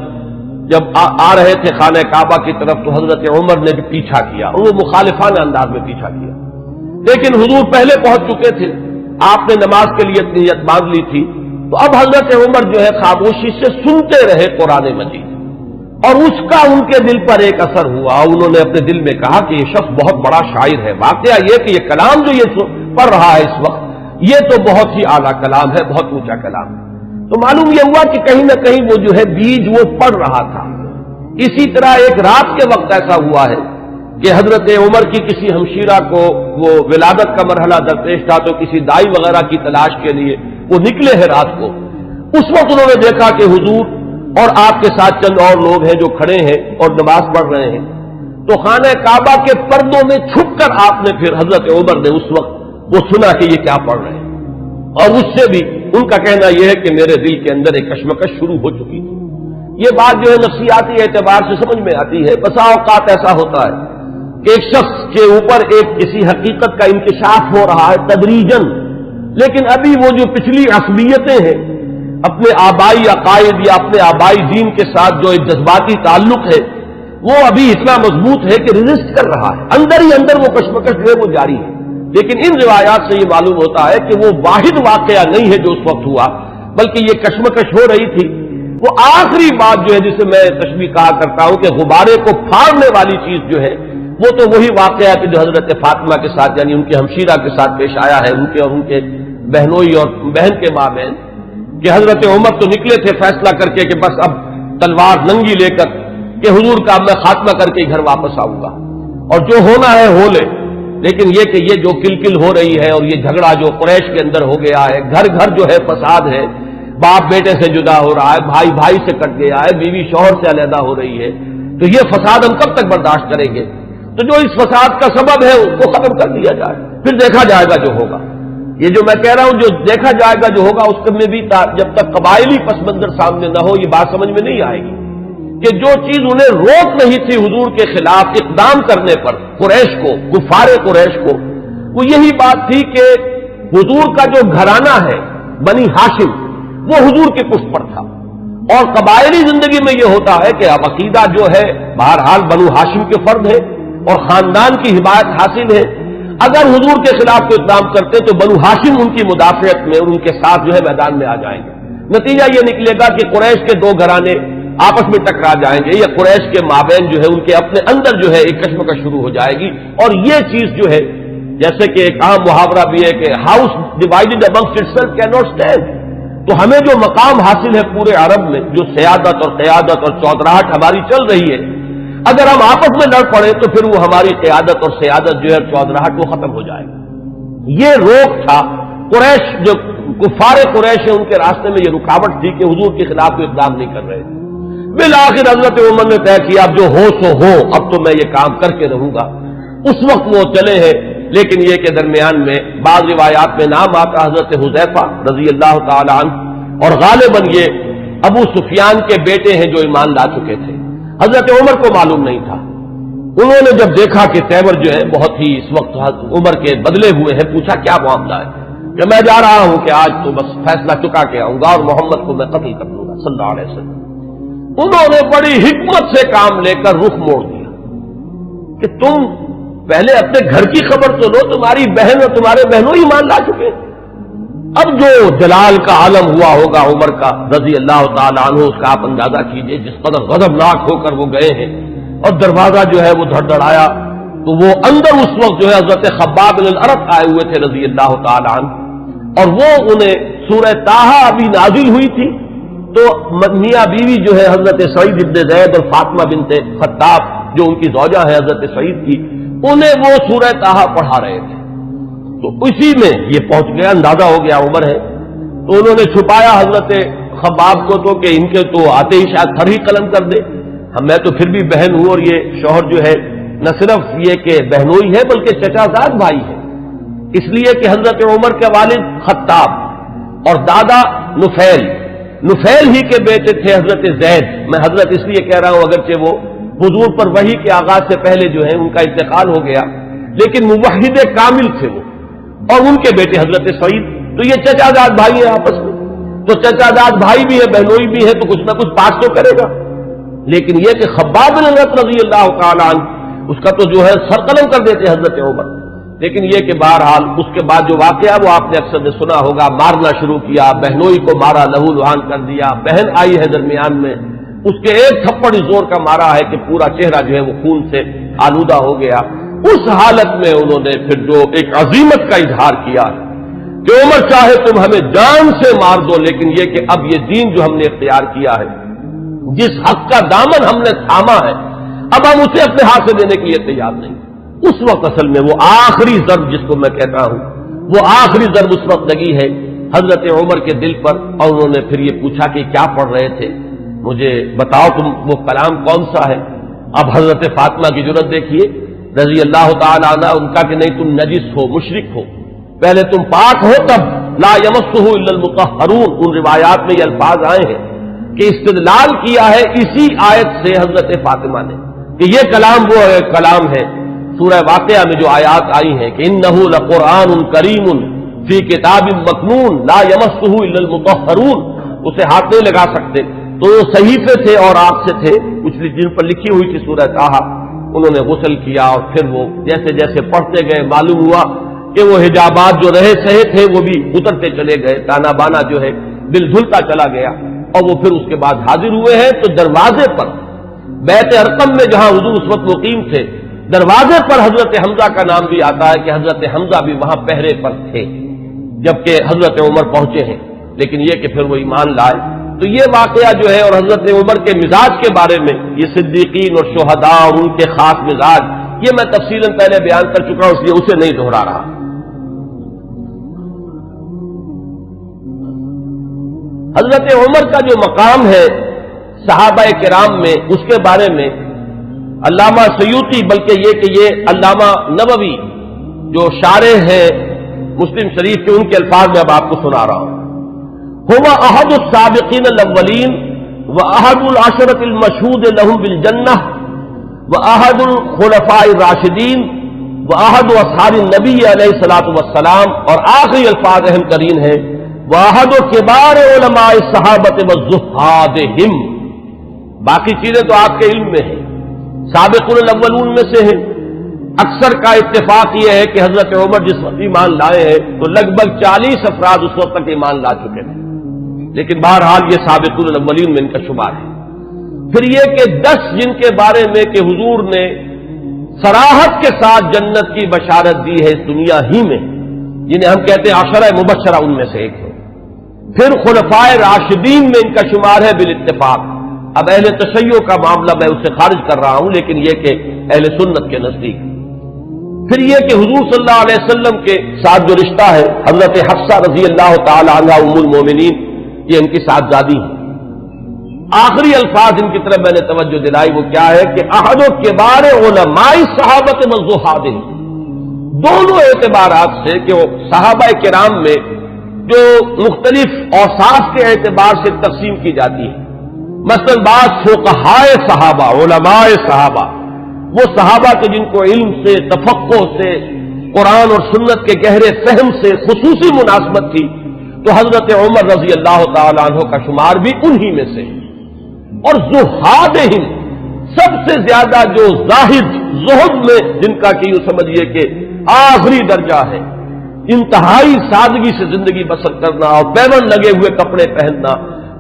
جب آ رہے تھے خانہ کعبہ کی طرف تو حضرت عمر نے بھی پیچھا کیا، اور وہ مخالفانہ انداز میں پیچھا کیا، لیکن حضور پہلے پہنچ چکے تھے، آپ نے نماز کے لیے نیت باندھ لی تھی، تو اب حضرت عمر جو ہے خاموشی سے سنتے رہے قرآن مجید، اور اس کا ان کے دل پر ایک اثر ہوا۔ انہوں نے اپنے دل میں کہا کہ یہ شخص بہت بڑا شاعر ہے، واقعہ یہ کہ یہ کلام جو یہ پڑھ رہا ہے اس وقت یہ تو بہت ہی اعلیٰ کلام ہے، بہت اونچا کلام ہے۔ تو معلوم یہ ہوا کہ کہیں نہ کہیں وہ جو ہے بیج وہ پڑ رہا تھا۔ اسی طرح ایک رات کے وقت ایسا ہوا ہے کہ حضرت عمر کی کسی ہمشیرہ کو وہ ولادت کا مرحلہ درپیش تھا، تو کسی دائی وغیرہ کی تلاش کے لیے وہ نکلے ہیں رات کو۔ اس وقت انہوں نے دیکھا کہ حضور اور آپ کے ساتھ چند اور لوگ ہیں جو کھڑے ہیں اور نماز پڑھ رہے ہیں، تو خانہ کعبہ کے پردوں میں چھپ کر آپ نے پھر حضرت عمر نے اس وقت وہ سنا کہ یہ کیا پڑھ رہے ہیں، اور اس سے بھی ان کا کہنا یہ ہے کہ میرے دل کے اندر ایک کشمکش شروع ہو چکی تھی۔ یہ بات جو ہے نفسیاتی اعتبار سے سمجھ میں آتی ہے۔ بسا اوقات ایسا ہوتا ہے کہ ایک شخص کے اوپر ایک کسی حقیقت کا انکشاف ہو رہا ہے تدریجاً، لیکن ابھی وہ جو پچھلی عصبیتیں ہیں، اپنے آبائی عقائد یا اپنے آبائی دین کے ساتھ جو ایک جذباتی تعلق ہے، وہ ابھی اتنا مضبوط ہے کہ ریزسٹ کر رہا ہے، اندر ہی اندر وہ کشمکش جو ہے وہ جاری ہے۔ لیکن ان روایات سے یہ معلوم ہوتا ہے کہ وہ واحد واقعہ نہیں ہے جو اس وقت ہوا، بلکہ یہ کشمکش ہو رہی تھی۔ وہ آخری بات جو ہے جسے میں تشبیہ کہا کرتا ہوں کہ غبارے کو پھاڑنے والی چیز جو ہے وہ تو وہی واقعہ کہ جو حضرت فاطمہ کے ساتھ یعنی ان کے ہمشیرہ کے ساتھ پیش آیا ہے، ان کے اور ان کے بہنوئی اور بہن کے مابین، کہ حضرت عمر تو نکلے تھے فیصلہ کر کے کہ بس اب تلوار ننگی لے کر کہ حضور کا میں خاتمہ کر کے گھر واپس آؤں گا اور جو ہونا ہے ہو لے، لیکن یہ کہ یہ جو کلکل ہو رہی ہے اور یہ جھگڑا جو قریش کے اندر ہو گیا ہے، گھر گھر جو ہے فساد ہے، باپ بیٹے سے جدا ہو رہا ہے، بھائی بھائی سے کٹ گیا ہے، بیوی شوہر سے علیحدہ ہو رہی ہے، تو یہ فساد ہم کب تک برداشت کریں گے؟ تو جو اس فساد کا سبب ہے اس کو ختم کر دیا جائے، پھر دیکھا جائے گا جو ہوگا۔ یہ جو میں کہہ رہا ہوں جو دیکھا جائے گا جو ہوگا، اس میں بھی جب تک قبائلی پس منظر سامنے نہ ہو یہ بات سمجھ میں نہیں آئے گی کہ جو چیز انہیں روک نہیں تھی حضور کے خلاف اقدام کرنے پر قریش کو، کفار قریش کو، وہ یہی بات تھی کہ حضور کا جو گھرانہ ہے بنی ہاشم وہ حضور کے پشت پر تھا، اور قبائلی زندگی میں یہ ہوتا ہے کہ اب عقیدہ جو ہے بہرحال بنو ہاشم کے فرد ہے اور خاندان کی حمایت حاصل ہے۔ اگر حضور کے خلاف کوئی اقدام کرتے تو بنو ہاشم ان کی مدافعت میں اور ان کے ساتھ جو ہے میدان میں آ جائیں گے۔ نتیجہ یہ نکلے گا کہ قریش کے دو گھرانے آپس میں ٹکرا جائیں گے، یا قریش کے مابین جو ہے ان کے اپنے اندر جو ہے ایک کشمکش شروع ہو جائے گی، اور یہ چیز جو ہے جیسے کہ ایک عام محاورہ بھی ہے کہ house divided amongst itself can not stand, تو ہمیں جو مقام حاصل ہے پورے عرب میں، جو سیادت اور قیادت اور چودراہٹ ہماری چل رہی ہے، اگر ہم آپس میں لڑ پڑے تو پھر وہ ہماری قیادت اور سیادت جو ہے چودراہٹ وہ ختم ہو جائے گی۔ یہ روک تھا قریش، جو کفار قریش ہیں ان کے راستے میں یہ رکاوٹ تھی کہ حضور کے خلاف کوئی اقدام نہیں کر رہے۔ بالآخر حضرت عمر نے طے کیا اب جو ہو سو ہو، اب تو میں یہ کام کر کے رہوں گا۔ اس وقت وہ چلے ہیں، لیکن یہ کہ درمیان میں بعض روایات میں نام آتا حضرت حذیفہ رضی اللہ تعالی عنہ، اور غالباً یہ ابو سفیان کے بیٹے ہیں جو ایمان لا چکے تھے۔ حضرت عمر کو معلوم نہیں تھا، انہوں نے جب دیکھا کہ تیور جو ہے بہت ہی اس وقت عمر کے بدلے ہوئے ہیں، پوچھا کیا معاملہ ہے؟ کہ میں جا رہا ہوں کہ آج تو بس فیصلہ چکا کے آؤں گا اور محمد کو میں قتل کر دوں گا صلی اللہ علیہ وسلم۔ انہوں نے بڑی حکمت سے کام لے کر رخ موڑ دیا کہ تم پہلے اپنے گھر کی خبر تو لو، تمہاری بہن اور تمہارے بہنوں ہی مان لا چکے۔ اب جو جلال کا عالم ہوا ہوگا عمر کا رضی اللہ تعالیٰ عنہ، اس کا آپ اندازہ کیجئے، جس قدر غضبناک ہو کر وہ گئے ہیں، اور دروازہ جو ہے وہ دھڑدھڑایا تو وہ اندر اس وقت جو ہے حضرت خباب بن الارت آئے ہوئے تھے رضی اللہ تعالیٰ عنہ، اور وہ انہیں سورہ طٰہٰ ابھی نازل ہوئی تھی، تو میاں بیوی جو ہے حضرت سعید بن زید اور فاطمہ بنت خطاب جو ان کی زوجہ ہے حضرت سعید کی، انہیں وہ سورہ طٰہٰ پڑھا رہے تھے۔ تو اسی میں یہ پہنچ گیا، اندازہ ہو گیا عمر ہے، تو انہوں نے چھپایا حضرت خباب کو تو کہ ان کے تو آتے ہی شاید تھر ہی قلم کر دے، میں تو پھر بھی بہن ہوں، اور یہ شوہر جو ہے نہ صرف یہ کہ بہنوئی ہے بلکہ چچا زاد بھائی ہے، اس لیے کہ حضرت عمر کے والد خطاب اور دادا نفیل ہی کے بیٹے تھے حضرت زید۔ میں حضرت اس لیے کہہ رہا ہوں اگرچہ وہ حضور پر وحی کے آغاز سے پہلے جو ہے ان کا انتقال ہو گیا، لیکن موحد کامل تھے وہ، اور ان کے بیٹے حضرت سعید، تو یہ چچا زاد بھائی ہیں آپس میں، تو چچا زاد بھائی بھی ہے بہنوئی بھی ہے، تو کچھ نہ کچھ پاس تو کرے گا۔ لیکن یہ کہ خباب بن الارت رضی اللہ تعالیٰ عنہ اس کا تو جو ہے سر قلم کر دیتے حضرت عمر، لیکن یہ کہ بہرحال اس کے بعد جو واقعہ وہ آپ نے اکثر نے سنا ہوگا، مارنا شروع کیا، بہنوئی کو مارا، لہو لہان کر دیا، بہن آئی ہے درمیان میں، اس کے ایک تھپڑ زور کا مارا ہے کہ پورا چہرہ جو ہے وہ خون سے آلودہ ہو گیا۔ اس حالت میں انہوں نے پھر جو ایک عزیمت کا اظہار کیا کہ کہ عمر چاہے تم ہمیں جان سے مار دو، لیکن یہ کہ اب یہ دین جو ہم نے اختیار کیا ہے، جس حق کا دامن ہم نے تھاما ہے، اب ہم اسے اپنے ہاتھ سے دینے کے لیے تیار نہیں۔ اس وقت اصل میں وہ آخری ضرب جس کو میں کہتا ہوں، وہ آخری ضرب اس وقت لگی ہے حضرت عمر کے دل پر، اور انہوں نے پھر یہ پوچھا کہ کیا پڑھ رہے تھے، مجھے بتاؤ تم وہ کلام کون سا ہے۔ اب حضرت فاطمہ کی جرأت دیکھیے رضی اللہ تعالی عنہ، ان کا کہ نہیں تم نجس ہو، مشرک ہو، پہلے تم پاک ہو تب لا یمسہ الا المطہرون۔ ان روایات میں یہ الفاظ آئے ہیں کہ استدلال کیا ہے اسی آیت سے حضرت فاطمہ نے کہ یہ کلام وہ کلام ہے سورہ واقعہ میں جو آیات آئی ہیں کہ انہ لقرآن کریم فی کتاب مکنون لا یمسہ الا المطہرون، اسے ہاتھ نہیں لگا سکتے۔ تو وہ صحیفے تھے اور آگ سے تھے کچھ جن پر لکھی ہوئی تھی سورہ طٰہٰ، انہوں نے غسل کیا اور پھر وہ جیسے جیسے پڑھتے گئے معلوم ہوا کہ وہ حجابات جو رہے سہے تھے وہ بھی اترتے چلے گئے، تانا بانا جو ہے دل دھلتا چلا گیا، اور وہ پھر اس کے بعد حاضر ہوئے ہیں تو دروازے پر بیت ارقم میں جہاں حضور اس وقت مقیم تھے، دروازے پر حضرت حمزہ کا نام بھی آتا ہے کہ حضرت حمزہ بھی وہاں پہرے پر تھے جبکہ حضرت عمر پہنچے ہیں، لیکن یہ کہ پھر وہ ایمان لائے۔ تو یہ واقعہ جو ہے اور حضرت عمر کے مزاج کے بارے میں، یہ صدیقین اور شہداء اور ان کے خاص مزاج، یہ میں تفصیلاً پہلے بیان کر چکا ہوں، اس لیے اسے نہیں دہرا رہا۔ حضرت عمر کا جو مقام ہے صحابہ کرام میں، اس کے بارے میں علامہ سیوطی، بلکہ یہ کہ یہ علامہ نووی جو شارح ہیں مسلم شریف کے، ان کے الفاظ میں اب آپ کو سنا رہا ہوں۔ ہوا احد السابقین الاولین واحد العشرۃ المشہود لهم بالجنہ واحد الخلفاء الراشدین واحد اصحاب النبی علیہ الصلوۃ والسلام، اور آخری الفاظ اہم ترین ہیں واحد کبار علماء الصحابۃ وزہادہم۔ باقی چیزیں تو آپ کے علم میں ہیں، سابقون الاولون میں سے ہیں۔ اکثر کا اتفاق یہ ہے کہ حضرت عمر جس وقت ایمان لائے ہیں تو لگ بھگ 40 افراد اس وقت تک ایمان لا چکے تھے، لیکن بہرحال یہ سابقون الاولین میں ان کا شمار ہے۔ پھر یہ کہ 10 جن کے بارے میں کہ حضور نے صراحت کے ساتھ جنت کی بشارت دی ہے اس دنیا ہی میں، جنہیں ہم کہتے ہیں عشرہ مبشرہ، ان میں سے ایک ہے۔ پھر خلفائے راشدین میں ان کا شمار ہے بالاتفاق۔ اب اہل تشیع کا معاملہ میں اسے خارج کر رہا ہوں، لیکن یہ کہ اہل سنت کے نزدیک۔ پھر یہ کہ حضور صلی اللہ علیہ وسلم کے ساتھ جو رشتہ ہے، حضرت حفصہ رضی اللہ تعالی عنہا ام المومنین، یہ ان کی صاحبزادی ہیں۔ آخری الفاظ ان کی طرف میں نے توجہ دلائی وہ کیا ہے کہ احد کبار علماء صحابت وزہادہم، دونوں اعتبارات سے کہ وہ صحابہ کرام میں جو مختلف اوصاف کے اعتبار سے تقسیم کی جاتی ہے، مثلا بعض فقہائے صحابہ، علماء صحابہ، وہ صحابہ کے جن کو علم سے، تفقہ سے، قرآن اور سنت کے گہرے فہم سے خصوصی مناسبت تھی، تو حضرت عمر رضی اللہ تعالی عنہ کا شمار بھی انہی میں سے۔ اور زہادہم، سب سے زیادہ جو زاہد، زہد میں جن کا کہ یوں سمجھیے کہ آخری درجہ ہے، انتہائی سادگی سے زندگی بسر کرنا اور پیون لگے ہوئے کپڑے پہننا۔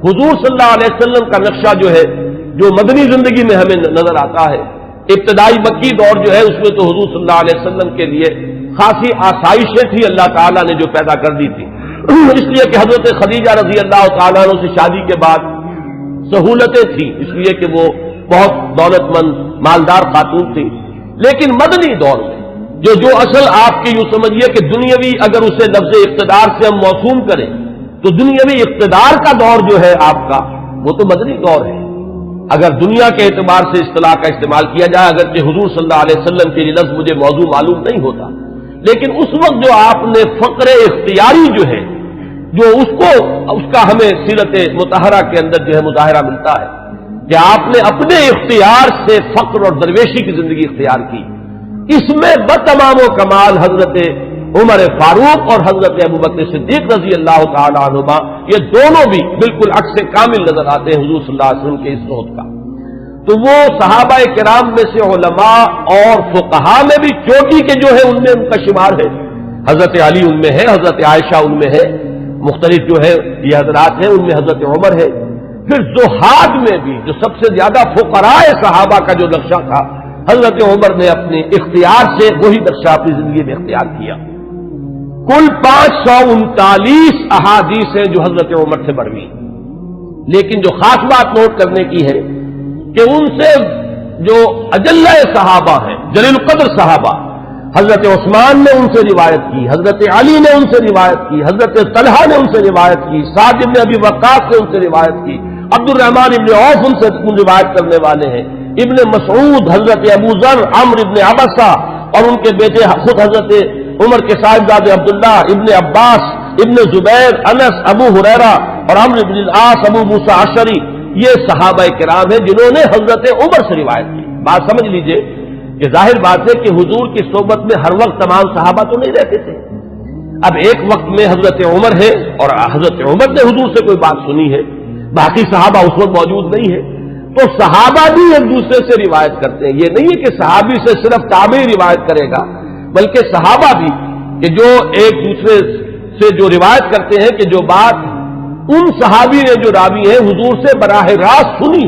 حضور صلی اللہ علیہ وسلم کا نقشہ جو ہے، جو مدنی زندگی میں ہمیں نظر آتا ہے، ابتدائی مکی دور جو ہے اس میں تو حضور صلی اللہ علیہ وسلم کے لیے خاصی آسائشیں تھی اللہ تعالیٰ نے جو پیدا کر دی تھی، اس لیے کہ حضرت خدیجہ رضی اللہ تعالیٰ عنہ سے شادی کے بعد سہولتیں تھیں، اس لیے کہ وہ بہت دولت مند مالدار خاتون تھی۔ لیکن مدنی دور میں جو اصل آپ کی یوں سمجھیے کہ دنیاوی، اگر اسے لفظ اقتدار سے ہم موسوم کریں تو دنیاوی اقتدار کا دور جو ہے آپ کا، وہ تو مدنی دور ہے اگر دنیا کے اعتبار سے اصطلاح کا استعمال کیا جائے، اگرچہ حضور صلی اللہ علیہ وسلم کے لیے لفظ مجھے موضوع معلوم نہیں ہوتا، لیکن اس وقت جو آپ نے فقر اختیاری جو ہے، جو اس کا ہمیں سیرت مطہرہ کے اندر جو ہے مظاہرہ ملتا ہے کہ آپ نے اپنے اختیار سے فقر اور درویشی کی زندگی اختیار کی، اس میں بتمام و کمال حضرت عمر فاروق اور حضرت ابوبکر صدیق رضی اللہ تعالی عنہما، یہ دونوں بھی بالکل عکس کامل نظر آتے ہیں حضور صلی اللہ علیہ وسلم کے اس صحبت کا۔ تو وہ صحابہ کرام میں سے علماء اور فقہا میں بھی چوٹی کے جو ہے ان میں ان کا شمار ہے، حضرت علی ان میں ہے، حضرت عائشہ ان میں ہے، مختلف جو ہے یہ حضرات ہیں، ان میں حضرت عمر ہے۔ پھر زہاد میں بھی جو سب سے زیادہ فقراء صحابہ کا جو نقشہ تھا، حضرت عمر نے اپنے اختیار سے وہی نقشہ اپنی زندگی میں اختیار کیا۔ کل 539 احادیث ہیں جو حضرت عمر سے بڑھوی، لیکن جو خاص بات نوٹ کرنے کی ہے کہ ان سے جو اجلہ صحابہ ہیں، جلیل القدر صحابہ، حضرت عثمان نے ان سے روایت کی، حضرت علی نے ان سے روایت کی، حضرت طلحہ نے ان سے روایت کی، سعد بن ابی وقاص نے ان سے روایت کی، عبد الرحمن ابن عوف ان سے روایت کرنے والے ہیں، ابن مسعود، حضرت ابو ذر، عمرو ابن عبسہ اور ان کے بیٹے خود حضرت عمر کے صاحبزادے عبداللہ، ابن عباس، ابن زبیر، انس، ابو ہریرہ اور عمرو بن العاص، ابو موسیٰ اشعری، یہ صحابہ کرام ہیں جنہوں نے حضرت عمر سے روایت کی۔ بات سمجھ لیجئے کہ ظاہر بات ہے کہ حضور کی صحبت میں ہر وقت تمام صحابہ تو نہیں رہتے تھے۔ اب ایک وقت میں حضرت عمر ہے اور حضرت عمر نے حضور سے کوئی بات سنی ہے، باقی صحابہ اس وقت موجود نہیں ہے، تو صحابہ بھی ایک دوسرے سے روایت کرتے ہیں۔ یہ نہیں ہے کہ صحابی سے صرف تابعی روایت کرے گا، بلکہ صحابہ بھی کہ جو ایک دوسرے سے جو روایت کرتے ہیں کہ جو بات ان صحابی نے جو راوی ہیں حضور سے براہ راست سنی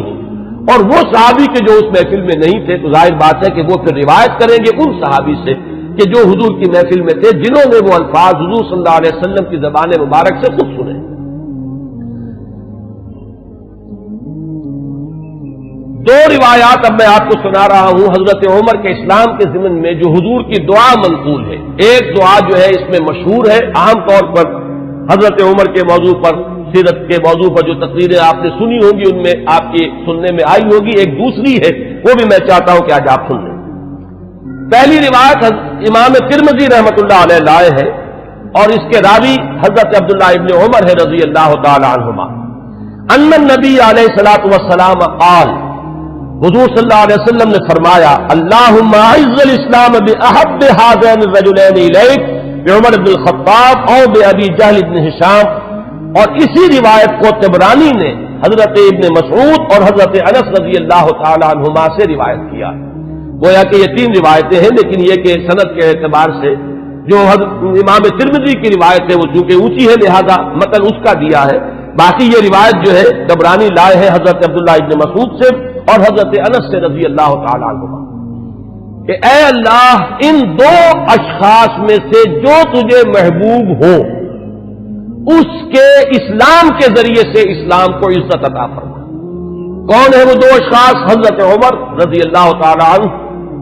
اور وہ صحابی کے جو اس محفل میں نہیں تھے، تو ظاہر بات ہے کہ وہ پھر روایت کریں گے ان صحابی سے کہ جو حضور کی محفل میں تھے، جنہوں نے وہ الفاظ حضور صلی اللہ علیہ وسلم کی زبان مبارک سے خود سنے۔ دو روایات اب میں آپ کو سنا رہا ہوں حضرت عمر کے اسلام کے ضمن میں جو حضور کی دعا منقول ہے۔ ایک دعا جو ہے اس میں مشہور ہے، عام طور پر حضرت عمر کے موضوع پر، سیرت کے موضوع پر جو تقریریں آپ نے سنی ہوں گی ان میں آپ کی سننے میں آئی ہوگی، ایک دوسری ہے وہ بھی میں چاہتا ہوں کہ آج آپ سن لیں۔ پہلی روایت امام ترمذی رحمۃ اللہ علیہ لائے ہے اور اس کے راوی حضرت عبداللہ ابن عمر ہے رضی اللہ تعالی عنہما، ان النبی علیہ الصلوۃ والسلام قال، حضور صلی اللہ علیہ وسلم نے فرمایا، اللہم اعز الاسلام باحب هذین الرجلین الیک، بعمر بن الخطاب او بابی جہل بن ہشام۔ اور اسی روایت کو طبرانی نے حضرت ابن مسعود اور حضرت انس رضی اللہ تعالی عنہما سے روایت کیا۔ گویا کہ یہ تین روایتیں ہیں، لیکن یہ کہ سند کے اعتبار سے جو امام ترمذی کی روایت ہے وہ چونکہ اونچی ہے لہذا متن اس کا دیا ہے، باقی یہ روایت جو ہے طبرانی لائے ہے حضرت عبداللہ ابن مسعود سے اور حضرت انس سے رضی اللہ تعالی عنہما کہ اے اللہ ان دو اشخاص میں سے جو تجھے محبوب ہو اس کے اسلام کے ذریعے سے اسلام کو عزت عطا فرما۔ کون ہے وہ دو اشخاص؟ حضرت عمر رضی اللہ تعالی عنہ،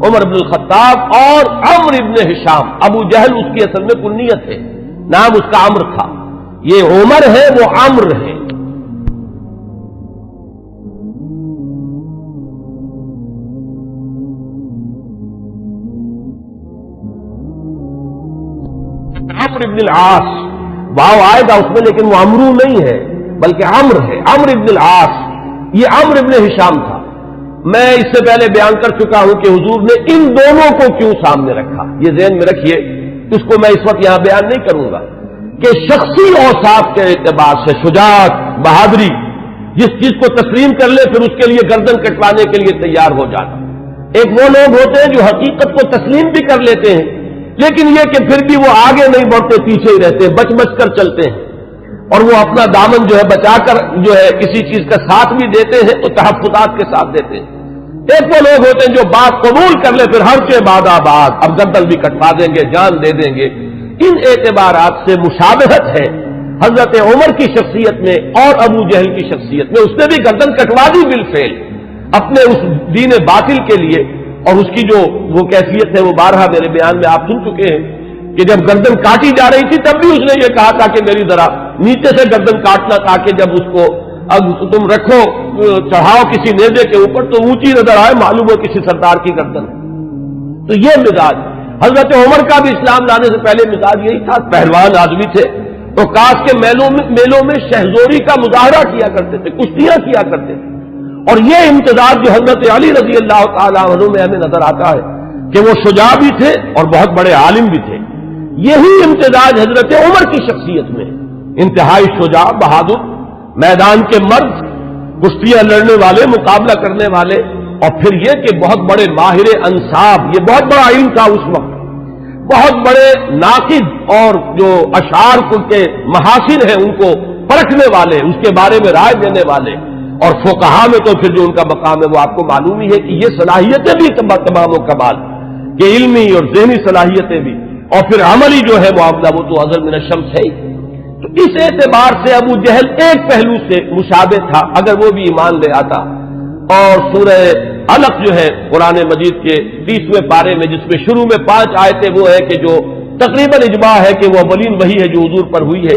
عمر بن الخطاب اور عمرو ابن ہشام۔ ابو جہل اس کی اصل میں کنیت ہے، نام اس کا عمرو تھا، یہ عمر ہے وہ عمرو ہے۔ عمرو ابن العاص، واو آئے گا اس میں لیکن وہ عمرو نہیں ہے بلکہ عمرو ہے، عمرو ابن العاص۔ یہ عمرو ابن ہشام تھا۔ میں اس سے پہلے بیان کر چکا ہوں کہ حضور نے ان دونوں کو کیوں سامنے رکھا، یہ ذہن میں رکھیے، اس کو میں اس وقت یہاں بیان نہیں کروں گا کہ شخصی اوصاف کے اعتبار سے شجاعت، بہادری، جس چیز کو تسلیم کر لے پھر اس کے لیے گردن کٹوانے کے لیے تیار ہو جانا۔ ایک وہ لوگ ہوتے ہیں جو حقیقت کو تسلیم بھی کر لیتے ہیں لیکن یہ کہ پھر بھی وہ آگے نہیں بڑھتے، پیچھے ہی رہتے ہیں، بچ بچ کر چلتے ہیں اور وہ اپنا دامن جو ہے بچا کر جو ہے کسی چیز کا ساتھ بھی دیتے ہیں تو تحفظات کے ساتھ دیتے ہیں۔ ایک وہ لوگ ہوتے ہیں جو بات قبول کر لے پھر ہر کے بعد آباد، اب گردن بھی کٹوا دیں گے، جان دے دیں گے۔ ان اعتبارات سے مشابہت ہے حضرت عمر کی شخصیت میں اور ابو جہل کی شخصیت میں۔ اس نے بھی گردن کٹوا دی بالفعل اپنے اس دین باطل کے لیے، اور اس کی جو وہ کیفیت ہے وہ بارہا میرے بیان میں آپ سن چکے ہیں کہ جب گردن کاٹی جا رہی تھی تب بھی اس نے یہ کہا تھا کہ میری ذرا نیچے سے گردن کاٹنا تاکہ جب اس کو اب تم رکھو چڑھاؤ کسی نیزے کے اوپر تو اونچی نظر آئے، معلوم ہو کسی سردار کی گردن۔ تو یہ مزاج حضرت عمر کا بھی اسلام لانے سے پہلے مزاج یہی تھا، پہلوان آدمی تھے تو کاش کے میلوں میں شہزوری کا مظاہرہ کیا کرتے تھے، کشتیاں کیا کرتے تھے۔ اور یہ امتزاج جو حضرت علی رضی اللہ تعالیٰ عنہ میں ہمیں نظر آتا ہے کہ وہ شجاع بھی تھے اور بہت بڑے عالم بھی تھے، یہی امتزاج حضرت عمر کی شخصیت میں، انتہائی شجاع، بہادر، میدان کے مرد، کشتیاں لڑنے والے، مقابلہ کرنے والے، اور پھر یہ کہ بہت بڑے ماہر انصاب، یہ بہت بڑا علم تھا اس وقت، بہت بڑے ناقد اور جو اشعار کے محاسن ہیں ان کو پرکھنے والے، اس کے بارے میں رائے دینے والے، اور فقہا میں تو پھر جو ان کا مقام ہے وہ آپ کو معلوم ہی ہے کہ یہ صلاحیتیں بھی تمام و کمال کہ علمی اور ذہنی صلاحیتیں بھی، اور پھر عملی جو ہے معاملہ وہ تو ازل من الشمس ہے. تو اس اعتبار سے ابو جہل ایک پہلو سے مشابہ تھا اگر وہ بھی ایمان لے آتا. اور سورہ علق جو ہے قرآن مجید کے 30ویں پارے میں جس میں شروع میں 5 آیتیں وہ ہے کہ جو تقریباً اجماع ہے کہ وہ اولین وہی ہے جو حضور پر ہوئی ہے،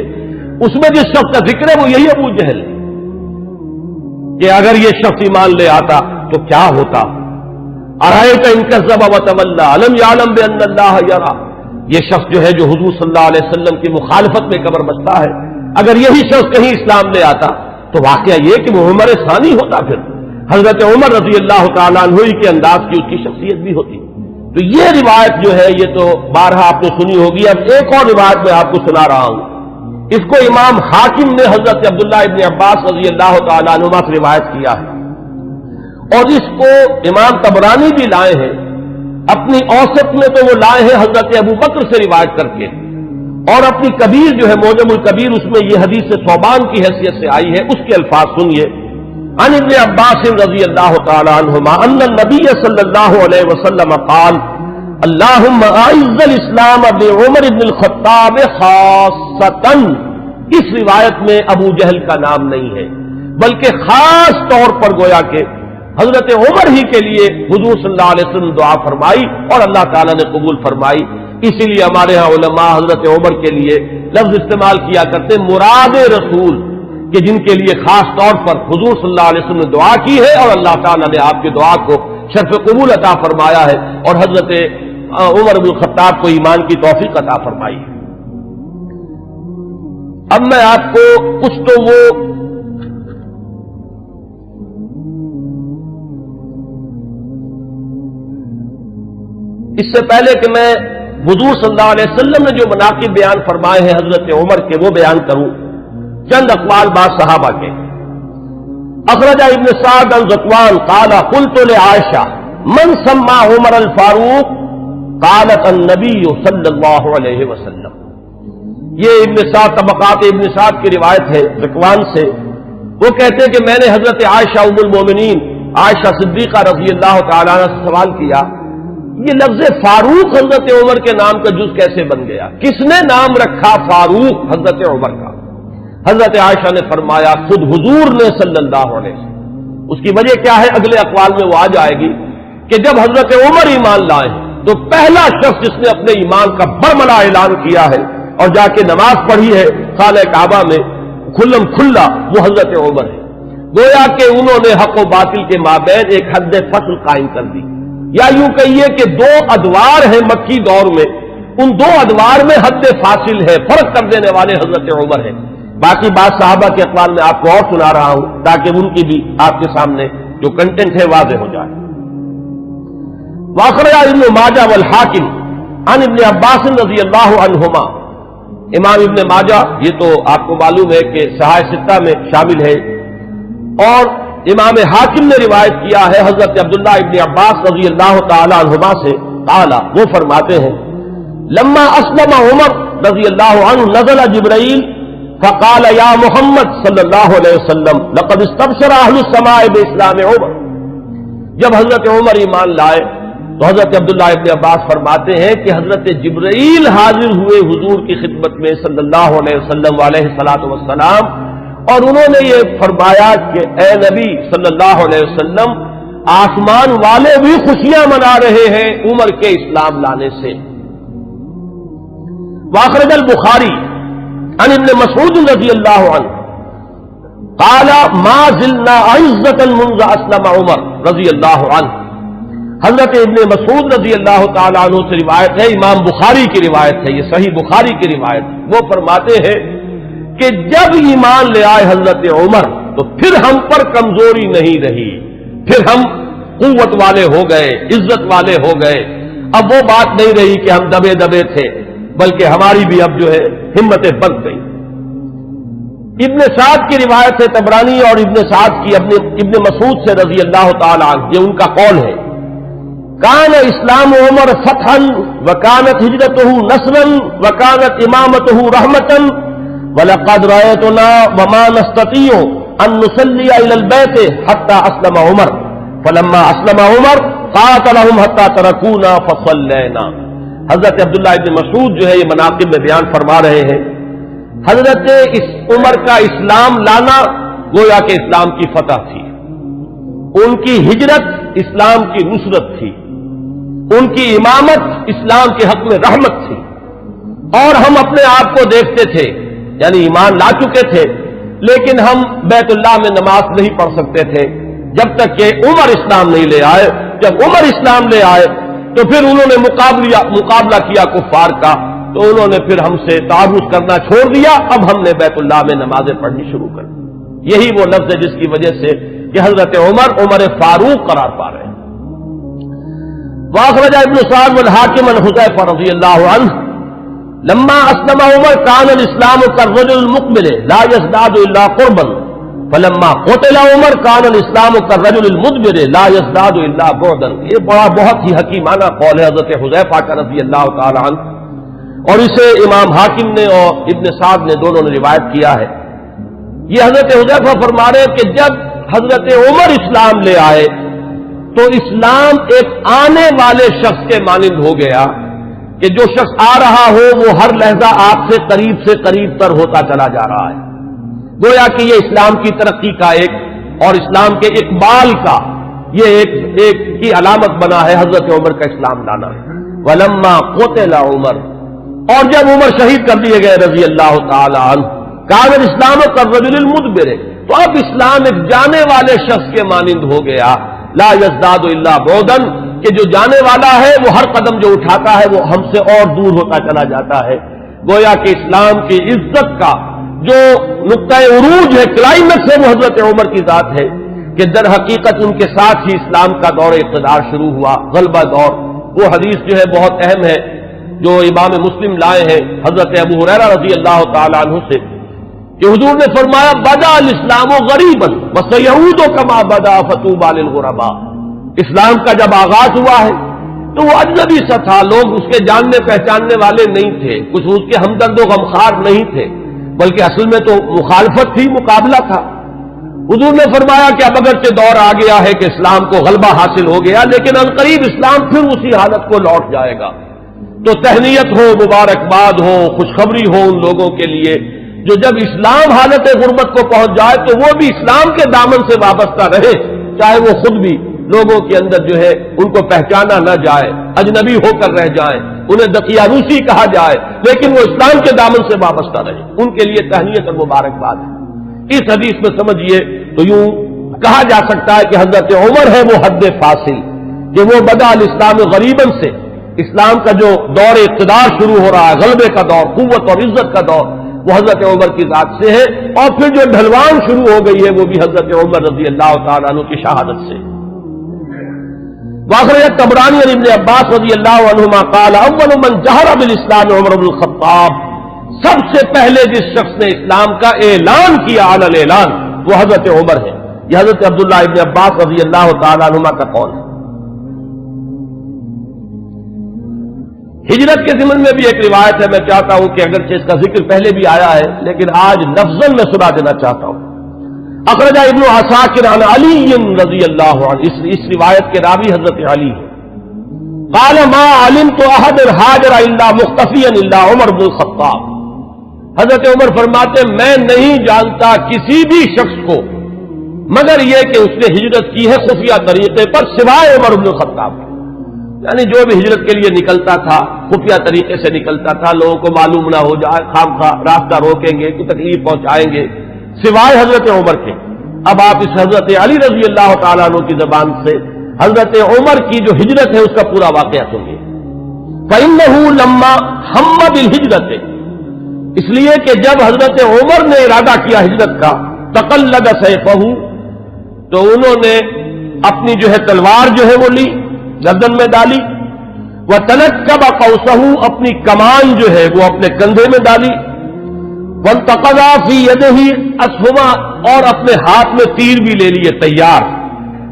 اس میں جس شخص کا ذکر ہے وہ یہی ابو جہل ہے کہ اگر یہ شخص ایمان لے آتا تو کیا ہوتا. ارأیت ان کذب وتولی الم یعلم بان اللہ یری. یہ شخص جو ہے جو حضور صلی اللہ علیہ وسلم کی مخالفت میں کمر بستہ ہے، اگر یہی شخص کہیں اسلام لے آتا تو واقعہ یہ کہ وہ عمر ثانی ہوتا، پھر حضرت عمر رضی اللہ تعالیٰ عنہ کے انداز کی اس کی شخصیت بھی ہوتی. تو یہ روایت جو ہے یہ تو بارہا آپ نے سنی ہوگی. اب ایک اور روایت میں آپ کو سنا رہا ہوں. اس کو امام حاکم نے حضرت عبداللہ ابن عباس رضی اللہ تعالیٰ عنہما سے روایت کیا ہے، اور اس کو امام طبرانی بھی لائے ہیں. اپنی اوسط میں تو وہ لائے ہیں حضرت ابو بکر سے روایت کر کے، اور اپنی کبیر جو ہے معجم الکبیر اس میں یہ حدیث ثوبان کی حیثیت سے آئی ہے. اس کے الفاظ سنیے. عن ابن عباس رضی اللہ تعالی عنہما ان النبی صلی اللہ علیہ وسلم قال اللہم اعز الاسلام بعمر بن الخطاب خاصتا. اس روایت میں ابو جہل کا نام نہیں ہے، بلکہ خاص طور پر گویا کہ حضرت عمر ہی کے لیے حضور صلی اللہ علیہ وسلم دعا فرمائی اور اللہ تعالیٰ نے قبول فرمائی. اسی لیے ہمارے ہاں علماء حضرت عمر کے لیے لفظ استعمال کیا کرتے مراد رسول، کہ جن کے لیے خاص طور پر حضور صلی اللہ علیہ وسلم نے دعا کی ہے اور اللہ تعالیٰ نے آپ کی دعا کو شرف قبول عطا فرمایا ہے اور حضرت عمر بن الخطاب کو ایمان کی توفیق عطا فرمائی ہے. اب میں آپ کو کچھ تو وہ اس سے پہلے کہ میں حضور صلی اللہ علیہ وسلم نے جو مناقب بیان فرمائے ہیں حضرت عمر کے وہ بیان کروں، چند اقوال بعض صحابہ کے. اخرج ابن سعد عن ذکوان قال قلت لعائشہ من سمى عمر الفاروق قالت النبی صلی اللہ علیہ وسلم. یہ ابن سعد طبقات ابن سعد کی روایت ہے ذکوان سے. وہ کہتے کہ میں نے حضرت عائشہ ام المومنین عائشہ صدیقہ رضی اللہ تعالیٰ عنہ سے سوال کیا یہ لفظ فاروق حضرت عمر کے نام کا جز کیسے بن گیا، کس نے نام رکھا فاروق حضرت عمر کا؟ حضرت عائشہ نے فرمایا خود حضور نے صلی اللہ علیہ وسلم. اس کی وجہ کیا ہے اگلے اقوال میں وہ آ جائے گی کہ جب حضرت عمر ایمان لائے تو پہلا شخص جس نے اپنے ایمان کا برملا اعلان کیا ہے اور جا کے نماز پڑھی ہے خانہ کعبہ میں کھلم کھلا وہ حضرت عمر ہے. گویا کہ انہوں نے حق و باطل کے مابین ایک حد فصل قائم کر دی، یا یوں کہیے کہ 2 ادوار ہیں مکی دور میں، ان 2 ادوار میں حد فاصل ہے، فرق کر دینے والے حضرت عمر ہیں. باقی بات صحابہ کے اقوال میں آپ کو اور سنا رہا ہوں تاکہ ان کی بھی آپ کے سامنے جو کنٹینٹ ہے واضح ہو جائے. واخرج ابن ماجہ والحاکم عن ابن عباس رضی اللہ عنہما. امام ابن ماجہ یہ تو آپ کو معلوم ہے کہ صحاح ستہ میں شامل ہے، اور امام حاکم نے روایت کیا ہے حضرت عبداللہ ابن عباس رضی اللہ تعالی عنہما سے قال وہ فرماتے ہیں لما اسلم عمر رضی اللہ عنہ نزل جبرائیل فقال یا محمد صلی اللہ علیہ وسلم لقد استبشر اہل السماء باسلام عمر. جب حضرت عمر ایمان لائے تو حضرت عبداللہ ابن عباس فرماتے ہیں کہ حضرت جبرائیل حاضر ہوئے حضور کی خدمت میں صلی اللہ علیہ وسلم علیہ الصلوۃ والسلام، اور انہوں نے یہ فرمایا کہ اے نبی صلی اللہ علیہ وسلم آسمان والے بھی خوشیاں منا رہے ہیں عمر کے اسلام لانے سے. واخرج البخاری عن ابن مسعود رضی اللہ عنہ قال ما زلنا عزة منذ اسلم عمر رضی اللہ عنہ. حضرت ابن مسعود رضی اللہ تعالیٰ عنہ سے روایت ہے، امام بخاری کی روایت ہے، یہ صحیح بخاری کی روایت. وہ فرماتے ہیں کہ جب ایمان لے آئے حضرت عمر تو پھر ہم پر کمزوری نہیں رہی، پھر ہم قوت والے ہو گئے، عزت والے ہو گئے. اب وہ بات نہیں رہی کہ ہم دبے دبے تھے، بلکہ ہماری بھی اب جو ہے ہمتیں بند گئی. ابن سعد کی روایت ہے طبرانی اور ابن سعد کی ابن مسعود سے رضی اللہ تعالی عنہ، یہ ان کا قول ہے. کان اسلام عمر فتحا وکانت ہجرتہ نصرا وکانت امامتہ رحمتا وَلَقَدْ رَأَيْتُنَا وَمَا نَسْتَطِيعُ أَن نُّصَلِّيَ إِلَى الْبَيْتِ حَتَّى أَسْلَمَ عُمَرُ فَلَمَّا أَسْلَمَ عُمَرُ قَاتَلَهُمْ حَتَّى تَرَكُونَا فَصَلَّيْنَا. حضرت عبداللہ ابن مسعود جو ہے یہ مناقب میں بیان فرما رہے ہیں، حضرت اس عمر کا اسلام لانا گویا کہ اسلام کی فتح تھی، ان کی ہجرت اسلام کی نصرت تھی، ان کی امامت اسلام کے حق میں رحمت تھی، اور ہم اپنے آپ کو دیکھتے تھے، یعنی ایمان لا چکے تھے لیکن ہم بیت اللہ میں نماز نہیں پڑھ سکتے تھے جب تک کہ عمر اسلام نہیں لے آئے۔ جب عمر اسلام لے آئے تو پھر انہوں نے مقابلہ کیا کفار کا، تو انہوں نے پھر ہم سے تعارض کرنا چھوڑ دیا، اب ہم نے بیت اللہ میں نمازیں پڑھنی شروع کر دی۔ یہی وہ لفظ ہے جس کی وجہ سے کہ حضرت عمر فاروق قرار پا رہے ہیں۔ واخرج ابن سعد والحاکم عن حذیفہ رضی اللہ عنہ لما اسلم عمر كان الاسلام كالرجل المقبل لا يزداد الا قربا فلما قتل عمر كان الاسلام كالرجل المدبر لا يزداد الا بعدا۔ یہ بہت ہی حکیمانہ قول ہے حضرت حذیفہ کا رضی اللہ تعالی عنہ، اور اسے امام حاکم نے اور ابن سعد نے دونوں نے روایت کیا ہے۔ یہ حضرت حذیفہ فرما رہے ہیں کہ جب حضرت عمر اسلام لے آئے تو اسلام ایک آنے والے شخص کے مانند ہو گیا کہ جو شخص آ رہا ہو وہ ہر لحظہ آپ سے قریب تر ہوتا چلا جا رہا ہے۔ گویا کہ یہ اسلام کی ترقی کا ایک اور اسلام کے اقبال کا یہ ایک کی علامت بنا ہے حضرت عمر کا اسلام لانا۔ ولما قتل عمر، اور جب عمر شہید کر دیے گئے رضی اللہ تعالی عنہ، کان الاسلام كالرجل المدبر، تو اب اسلام ایک جانے والے شخص کے مانند ہو گیا، لا يزداد الا بعدا، کہ جو جانے والا ہے وہ ہر قدم جو اٹھاتا ہے وہ ہم سے اور دور ہوتا چلا جاتا ہے۔ گویا کہ اسلام کی عزت کا جو نقطہ عروج ہے، کلائمیکس ہے، وہ حضرت عمر کی ذات ہے کہ در حقیقت ان کے ساتھ ہی اسلام کا دور اقتدار شروع ہوا، غلبہ دور۔ وہ حدیث جو ہے بہت اہم ہے جو امام مسلم لائے ہیں حضرت ابو ہریرہ رضی اللہ تعالی عنہ سے کہ حضور نے فرمایا بدا الاسلام غریبا وسیعود کما بدا فطوبى للغرباء۔ اسلام کا جب آغاز ہوا ہے تو وہ اجنبی سا تھا، لوگ اس کے جاننے پہچاننے والے نہیں تھے، کچھ اس کے ہمدرد و غمخوار نہیں تھے، بلکہ اصل میں تو مخالفت تھی، مقابلہ تھا۔ حضور نے فرمایا کہ اب اگرچہ دور آ گیا ہے کہ اسلام کو غلبہ حاصل ہو گیا، لیکن عنقریب اسلام پھر اسی حالت کو لوٹ جائے گا۔ تو تہنیت ہو، مبارکباد ہو، خوشخبری ہو ان لوگوں کے لیے جو جب اسلام حالت غربت کو پہنچ جائے تو وہ بھی اسلام کے دامن سے وابستہ رہے، چاہے وہ خود بھی لوگوں کے اندر جو ہے ان کو پہچانا نہ جائے، اجنبی ہو کر رہ جائیں، انہیں دقیانوسی کہا جائے، لیکن وہ اسلام کے دامن سے وابستہ رہے، ان کے لیے تہنیت اور مبارکباد ہے۔ اس حدیث میں سمجھیے تو یوں کہا جا سکتا ہے کہ حضرت عمر ہے وہ حد فاصل، کہ وہ بدا الاسلام غریباً سے اسلام کا جو دور اقتدار شروع ہو رہا ہے، غلبے کا دور، قوت اور عزت کا دور، وہ حضرت عمر کی ذات سے ہے، اور پھر جو ڈھلوان شروع ہو گئی ہے وہ بھی حضرت عمر رضی اللہ تعالیٰ عنہ کی شہادت سے۔ واخرج الطبرانی عن ابن عباس رضی اللہ عنہما قال اول من جہر بالاسلام عمر بن الخطاب، سب سے پہلے جس شخص نے اسلام کا اعلان کیا علی الاعلان وہ حضرت عمر ہے۔ یہ حضرت عبداللہ ابن عباس رضی اللہ تعالیٰ عنہما کا قول ہے۔ ہجرت کے ضمن میں بھی ایک روایت ہے، میں چاہتا ہوں کہ اگرچہ اس کا ذکر پہلے بھی آیا ہے لیکن آج لفظاً میں سنا دینا چاہتا ہوں۔ اخرج ابن عساکر عن علی رضی اللہ عنہ، اس روایت کے راوی حضرت علی ہیں۔ قال ما علمت احد هاجر الا مختفیا الا عمر بن الخطاب، حضرت عمر فرماتے میں نہیں جانتا کسی بھی شخص کو مگر یہ کہ اس نے ہجرت کی ہے خفیہ طریقے پر سوائے عمر بن الخطاب، یعنی جو بھی ہجرت کے لیے نکلتا تھا خفیہ طریقے سے نکلتا تھا، لوگوں کو معلوم نہ ہو جائے، خام خواہ راستہ روکیں گے، کوئی تکلیف پہنچائیں گے، سوائے حضرت عمر کے۔ اب آپ اس حضرت علی رضی اللہ تعالیٰ عنہ کی زبان سے حضرت عمر کی جو ہجرت ہے اس کا پورا واقعہ سنیے۔ فَإِنَّهُ لَمَّا هَمَّ بِالْهِجْرَةِ، اس لیے کہ جب حضرت عمر نے ارادہ کیا ہجرت کا، تَقَلَّدَ سَيْفَهُ، تو انہوں نے اپنی جو ہے تلوار جو ہے وہ لی، گردن میں ڈالی، وَتَنَكَّبَ قَوْسَهُ، اپنی کمان جو ہے وہ اپنے کندھے میں ڈالی، وَانْتَقَضَ فِي يَدِهِ أَسْهُمًا، اور اپنے ہاتھ میں تیر بھی لے لیے تیار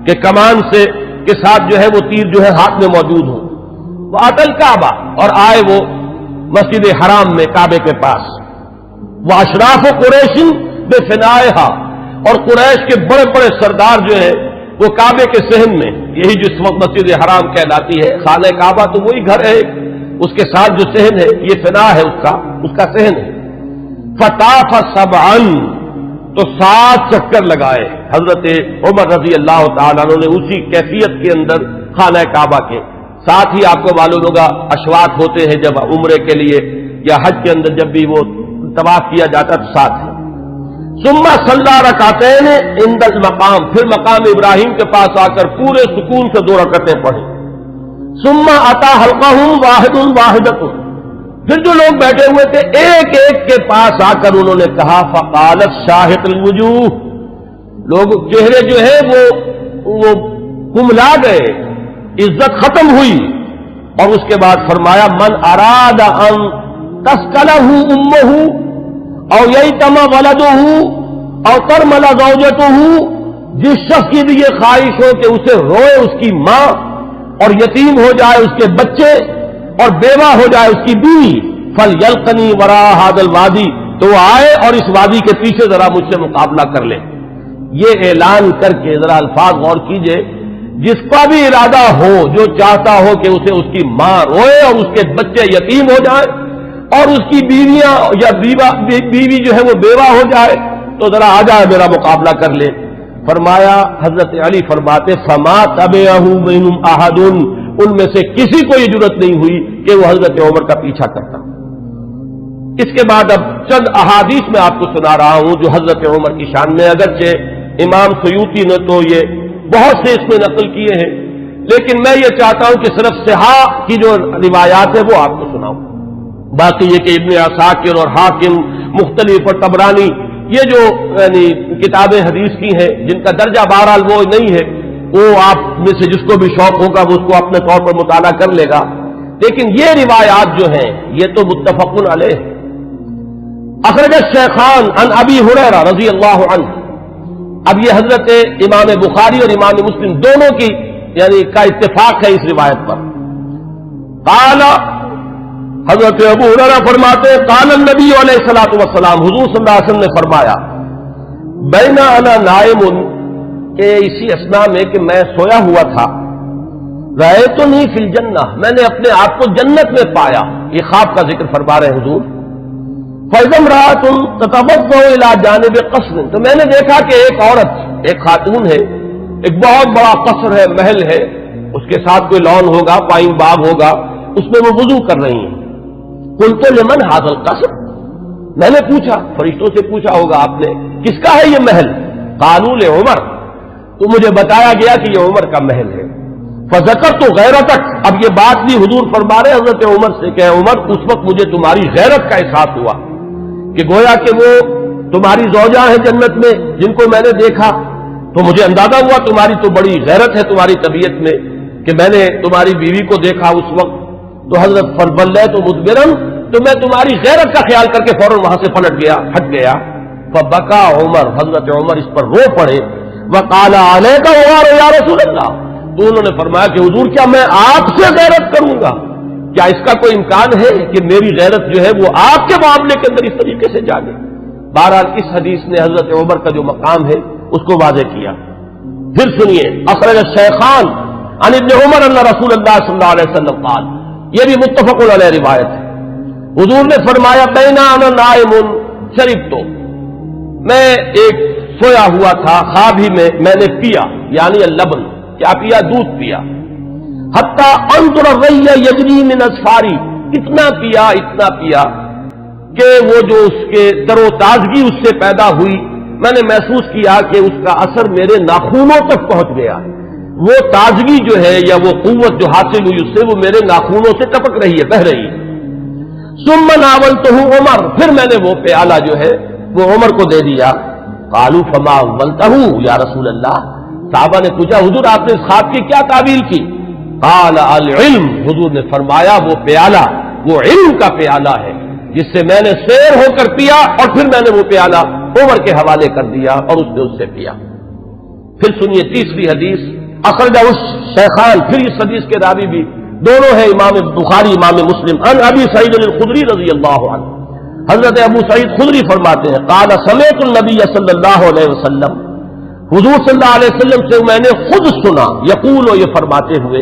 کہ کمان سے کے ساتھ جو ہے وہ تیر جو ہے ہاتھ میں موجود ہو۔ وَأَتَى الْكَعْبَةَ، اور آئے وہ مسجد حرام میں کعبے کے پاس، وَأَشْرَافُ قُرَيْشٍ بِفِنَائِهَا، اور قریش کے بڑے بڑے سردار جو ہے وہ کعبے کے صحن میں، یہی جس وقت مسجد حرام کہلاتی ہے، خانہ کعبہ تو وہی گھر ہے، اس کے ساتھ جو صحن ہے یہ فنا ہے اس کا صحن ہے. فطاف سبعا، تو 7 چکر لگائے حضرت عمر رضی اللہ تعالیٰ عنہ نے اسی کیفیت کے اندر خانہ کعبہ کے. ساتھ ہی آپ کو معلوم ہوگا اشواط ہوتے ہیں جب عمرے کے لیے یا حج کے اندر جب بھی وہ طواف کیا جاتا تو ساتھ ہے. ثم صلی رکعتین عند المقام، پھر مقام ابراہیم کے پاس آ کر پورے سکون سے 2 رکعتیں پڑھی. ثم اتی حلقہم واحد واحدۃ، پھر جو لوگ بیٹھے ہوئے تھے ایک ایک کے پاس آ کر انہوں نے کہا فقالت شاہق الوجوہ، لوگ چہرے جو ہے وہ کملا گئے، عزت ختم ہوئی. اور اس کے بعد فرمایا من اراد ان تسکلہ امہ او ییتم ولدہ او ترمل زوجتہ، جس شخص کی بھی یہ خواہش ہو کہ اسے روئے اس کی ماں اور یتیم ہو جائے اس کے بچے اور بیوہ ہو جائے اس کی بیوی، فلیلقنی وراء ھذا الوادی، تو وہ آئے اور اس وادی کے پیچھے ذرا مجھ سے مقابلہ کر لے. یہ اعلان کر کے ذرا الفاظ غور کیجئے، جس کا بھی ارادہ ہو، جو چاہتا ہو کہ اسے اس کی ماں روئے اور اس کے بچے یتیم ہو جائیں اور اس کی بیویاں یا بیوی جو ہے وہ بیوہ ہو جائے، تو ذرا آ جائے میرا مقابلہ کر لے. فرمایا حضرت علی فرماتے فما تبعہ منہم احد، ان میں سے کسی کو یہ جرأت نہیں ہوئی کہ وہ حضرت عمر کا پیچھا کرتا. اس کے بعد اب چند احادیث میں آپ کو سنا رہا ہوں جو حضرت عمر کی شان میں، اگرچہ امام سیوطی نے تو یہ بہت سے اس میں نقل کیے ہیں، لیکن میں یہ چاہتا ہوں کہ صرف صحاح کی جو روایات ہے وہ آپ کو سناؤں. باقی یہ کہ ابن عساکر اور حاکم مختلف اور طبرانی یہ جو یعنی کتابیں حدیث کی ہیں جن کا درجہ بہرحال وہ نہیں ہے، وہ آپ میں سے جس کو بھی شوق ہوگا وہ اس کو اپنے طور پر مطالعہ کر لے گا. لیکن یہ روایات جو ہیں یہ تو متفق علیہ. اخرج الشیخان عن ابی ہریرہ رضی اللہ عنہ، اب یہ حضرت امام بخاری اور امام مسلم دونوں کی یعنی کا اتفاق ہے اس روایت پر. قال، حضرت ابو ہریرہ فرماتے ہیں قال النبی علیہ الصلوۃ والسلام، حضور صلی اللہ علیہ وسلم نے فرمایا بین انا نائم، کہ اسی اثناء میں کہ میں سویا ہوا تھا، رأیتنی فی الجنہ، میں نے اپنے آپ کو جنت میں پایا. یہ خواب کا ذکر فرما رہے حضور. فإذا امرأة تتوضأ إلى جانب قصر، تو میں نے دیکھا کہ ایک عورت، ایک خاتون ہے، ایک بہت بڑا قصر ہے، محل ہے، اس کے ساتھ کوئی لان ہوگا، پائن باغ ہوگا، اس میں وہ وضو کر رہی ہیں. قلت لمن هذا القصر، میں نے پوچھا، فرشتوں سے پوچھا ہوگا آپ نے، کس کا ہے یہ محل؟ قالوا لعمر، تو مجھے بتایا گیا کہ یہ عمر کا محل ہے. فذکرت غیرتک، اب یہ بات بھی حضور فرما رہے حضرت عمر سے کہ عمر اس وقت مجھے تمہاری غیرت کا احساس ہوا کہ گویا کہ وہ تمہاری زوجہ ہیں جنت میں جن کو میں نے دیکھا، تو مجھے اندازہ ہوا تمہاری تو بڑی غیرت ہے تمہاری طبیعت میں کہ میں نے تمہاری بیوی کو دیکھا اس وقت. تو حضرت فبلغت مدبرا، تو میں تمہاری غیرت کا خیال کر کے فوراً وہاں سے ہٹ گیا. فبکا عمر، حضرت عمر اس پر رو پڑے. وقال علیک غار یا رسول اللہ، تو انہوں نے فرمایا کہ حضور کیا میں آپ سے غیرت کروں گا؟ کیا اس کا کوئی امکان ہے کہ میری غیرت جو ہے وہ آپ کے معاملے کے اندر اس طریقے سے جاگے؟ بہرحال اس حدیث نے حضرت عمر کا جو مقام ہے اس کو واضح کیا. پھر سنیے، اخرج الشیخان عن ابن عمر ان رسول اللہ صلی اللہ علیہ وسلم قال، یہ بھی متفق علیہ روایت ہے. حضور نے فرمایا بینا انا نائم شربت، میں ایک سویا ہوا تھا، خواب ہی میں نے پیا، یعنی اللبن، کیا پیا؟ دودھ پیا. حتی انظر الری یجری من اصفاری، اتنا پیا کہ وہ جو اس کے تر و تازگی اس سے پیدا ہوئی، میں نے محسوس کیا کہ اس کا اثر میرے ناخونوں تک پہنچ گیا. وہ تازگی جو ہے یا وہ قوت جو حاصل ہوئی اس سے وہ میرے ناخونوں سے ٹپک رہی ہے، بہہ رہی ہے. ثم ناولتہ عمر، پھر میں نے وہ پیالہ جو ہے وہ عمر کو دے دیا. قالوا فما اولتہ یا رسول اللہ، صحابہ نے پوچھا حضور آپ نے اس خواب کی کیا تعبیر کی؟ قال العلم، حضور نے فرمایا وہ پیالہ وہ علم کا پیالہ ہے جس سے میں نے سیر ہو کر پیا، اور پھر میں نے وہ پیالہ عمر کے حوالے کر دیا اور اس نے اس سے پیا. پھر سنیے تیسری حدیث، اخرجہ الشیخان، پھر اس حدیث کے راوی بھی دونوں ہیں امام بخاری امام مسلم. عن ابی سعید الخدری رضی اللہ عنہ، حضرت ابو سعید خدری فرماتے ہیں قال سمعت النبی صلی اللہ علیہ وسلم، حضور صلی اللہ علیہ وسلم سے میں نے خود سنا، یقول، یہ فرماتے ہوئے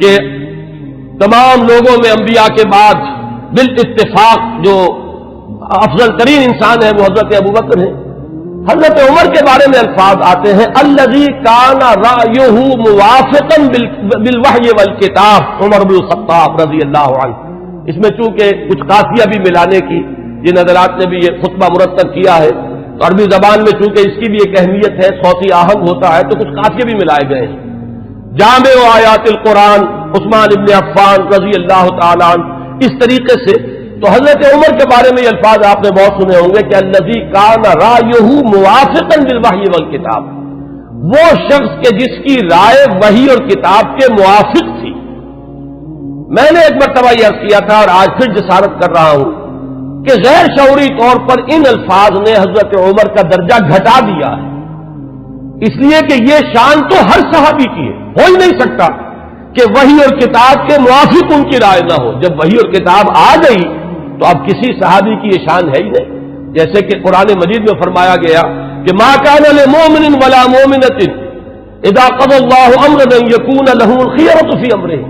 کہ تمام لوگوں میں انبیاء کے بعد بالاتفاق جو افضل ترین انسان ہے وہ حضرت ابوبکر ہیں. حضرت عمر کے بارے میں الفاظ آتے ہیں الذی کان رأیہ موافقا بالوحی والکتاب، عمر بن الخطاب رضی اللہ عنہ. اس میں چونکہ کچھ قافیہ بھی ملانے کی جن حضرات نے بھی یہ خطبہ مرتب کیا ہے، تو عربی زبان میں چونکہ اس کی بھی ایک اہمیت ہے، صوتی آہنگ ہوتا ہے، تو کچھ قافیے بھی ملائے گئے ہیں. جامع آیات القرآن عثمان ابن عفان رضی اللہ تعالیٰ عنہ. اس طریقے سے تو حضرت عمر کے بارے میں یہ الفاظ آپ نے بہت سنے ہوں گے کہ الذی کان رأیہ موافقا بالوحی والکتاب، وہ شخص کہ جس کی رائے وحی اور کتاب کے موافق تھی. میں نے ایک مرتبہ یہ عرض کیا تھا اور آج پھر جسارت کر رہا ہوں کہ غیر شعوری طور پر ان الفاظ نے حضرت عمر کا درجہ گھٹا دیا ہے، اس لیے کہ یہ شان تو ہر صحابی کی ہے. ہو ہی نہیں سکتا کہ وحی اور کتاب کے موافق ان کی رائے نہ ہو. جب وحی اور کتاب آ گئی تو اب کسی صحابی کی یہ شان ہے ہی نہیں. جیسے کہ قرآن مجید میں فرمایا گیا کہ ما کان لمؤمن ولا مؤمنۃ اذا قضى الله امرا ان يكون له الخيرة في امره.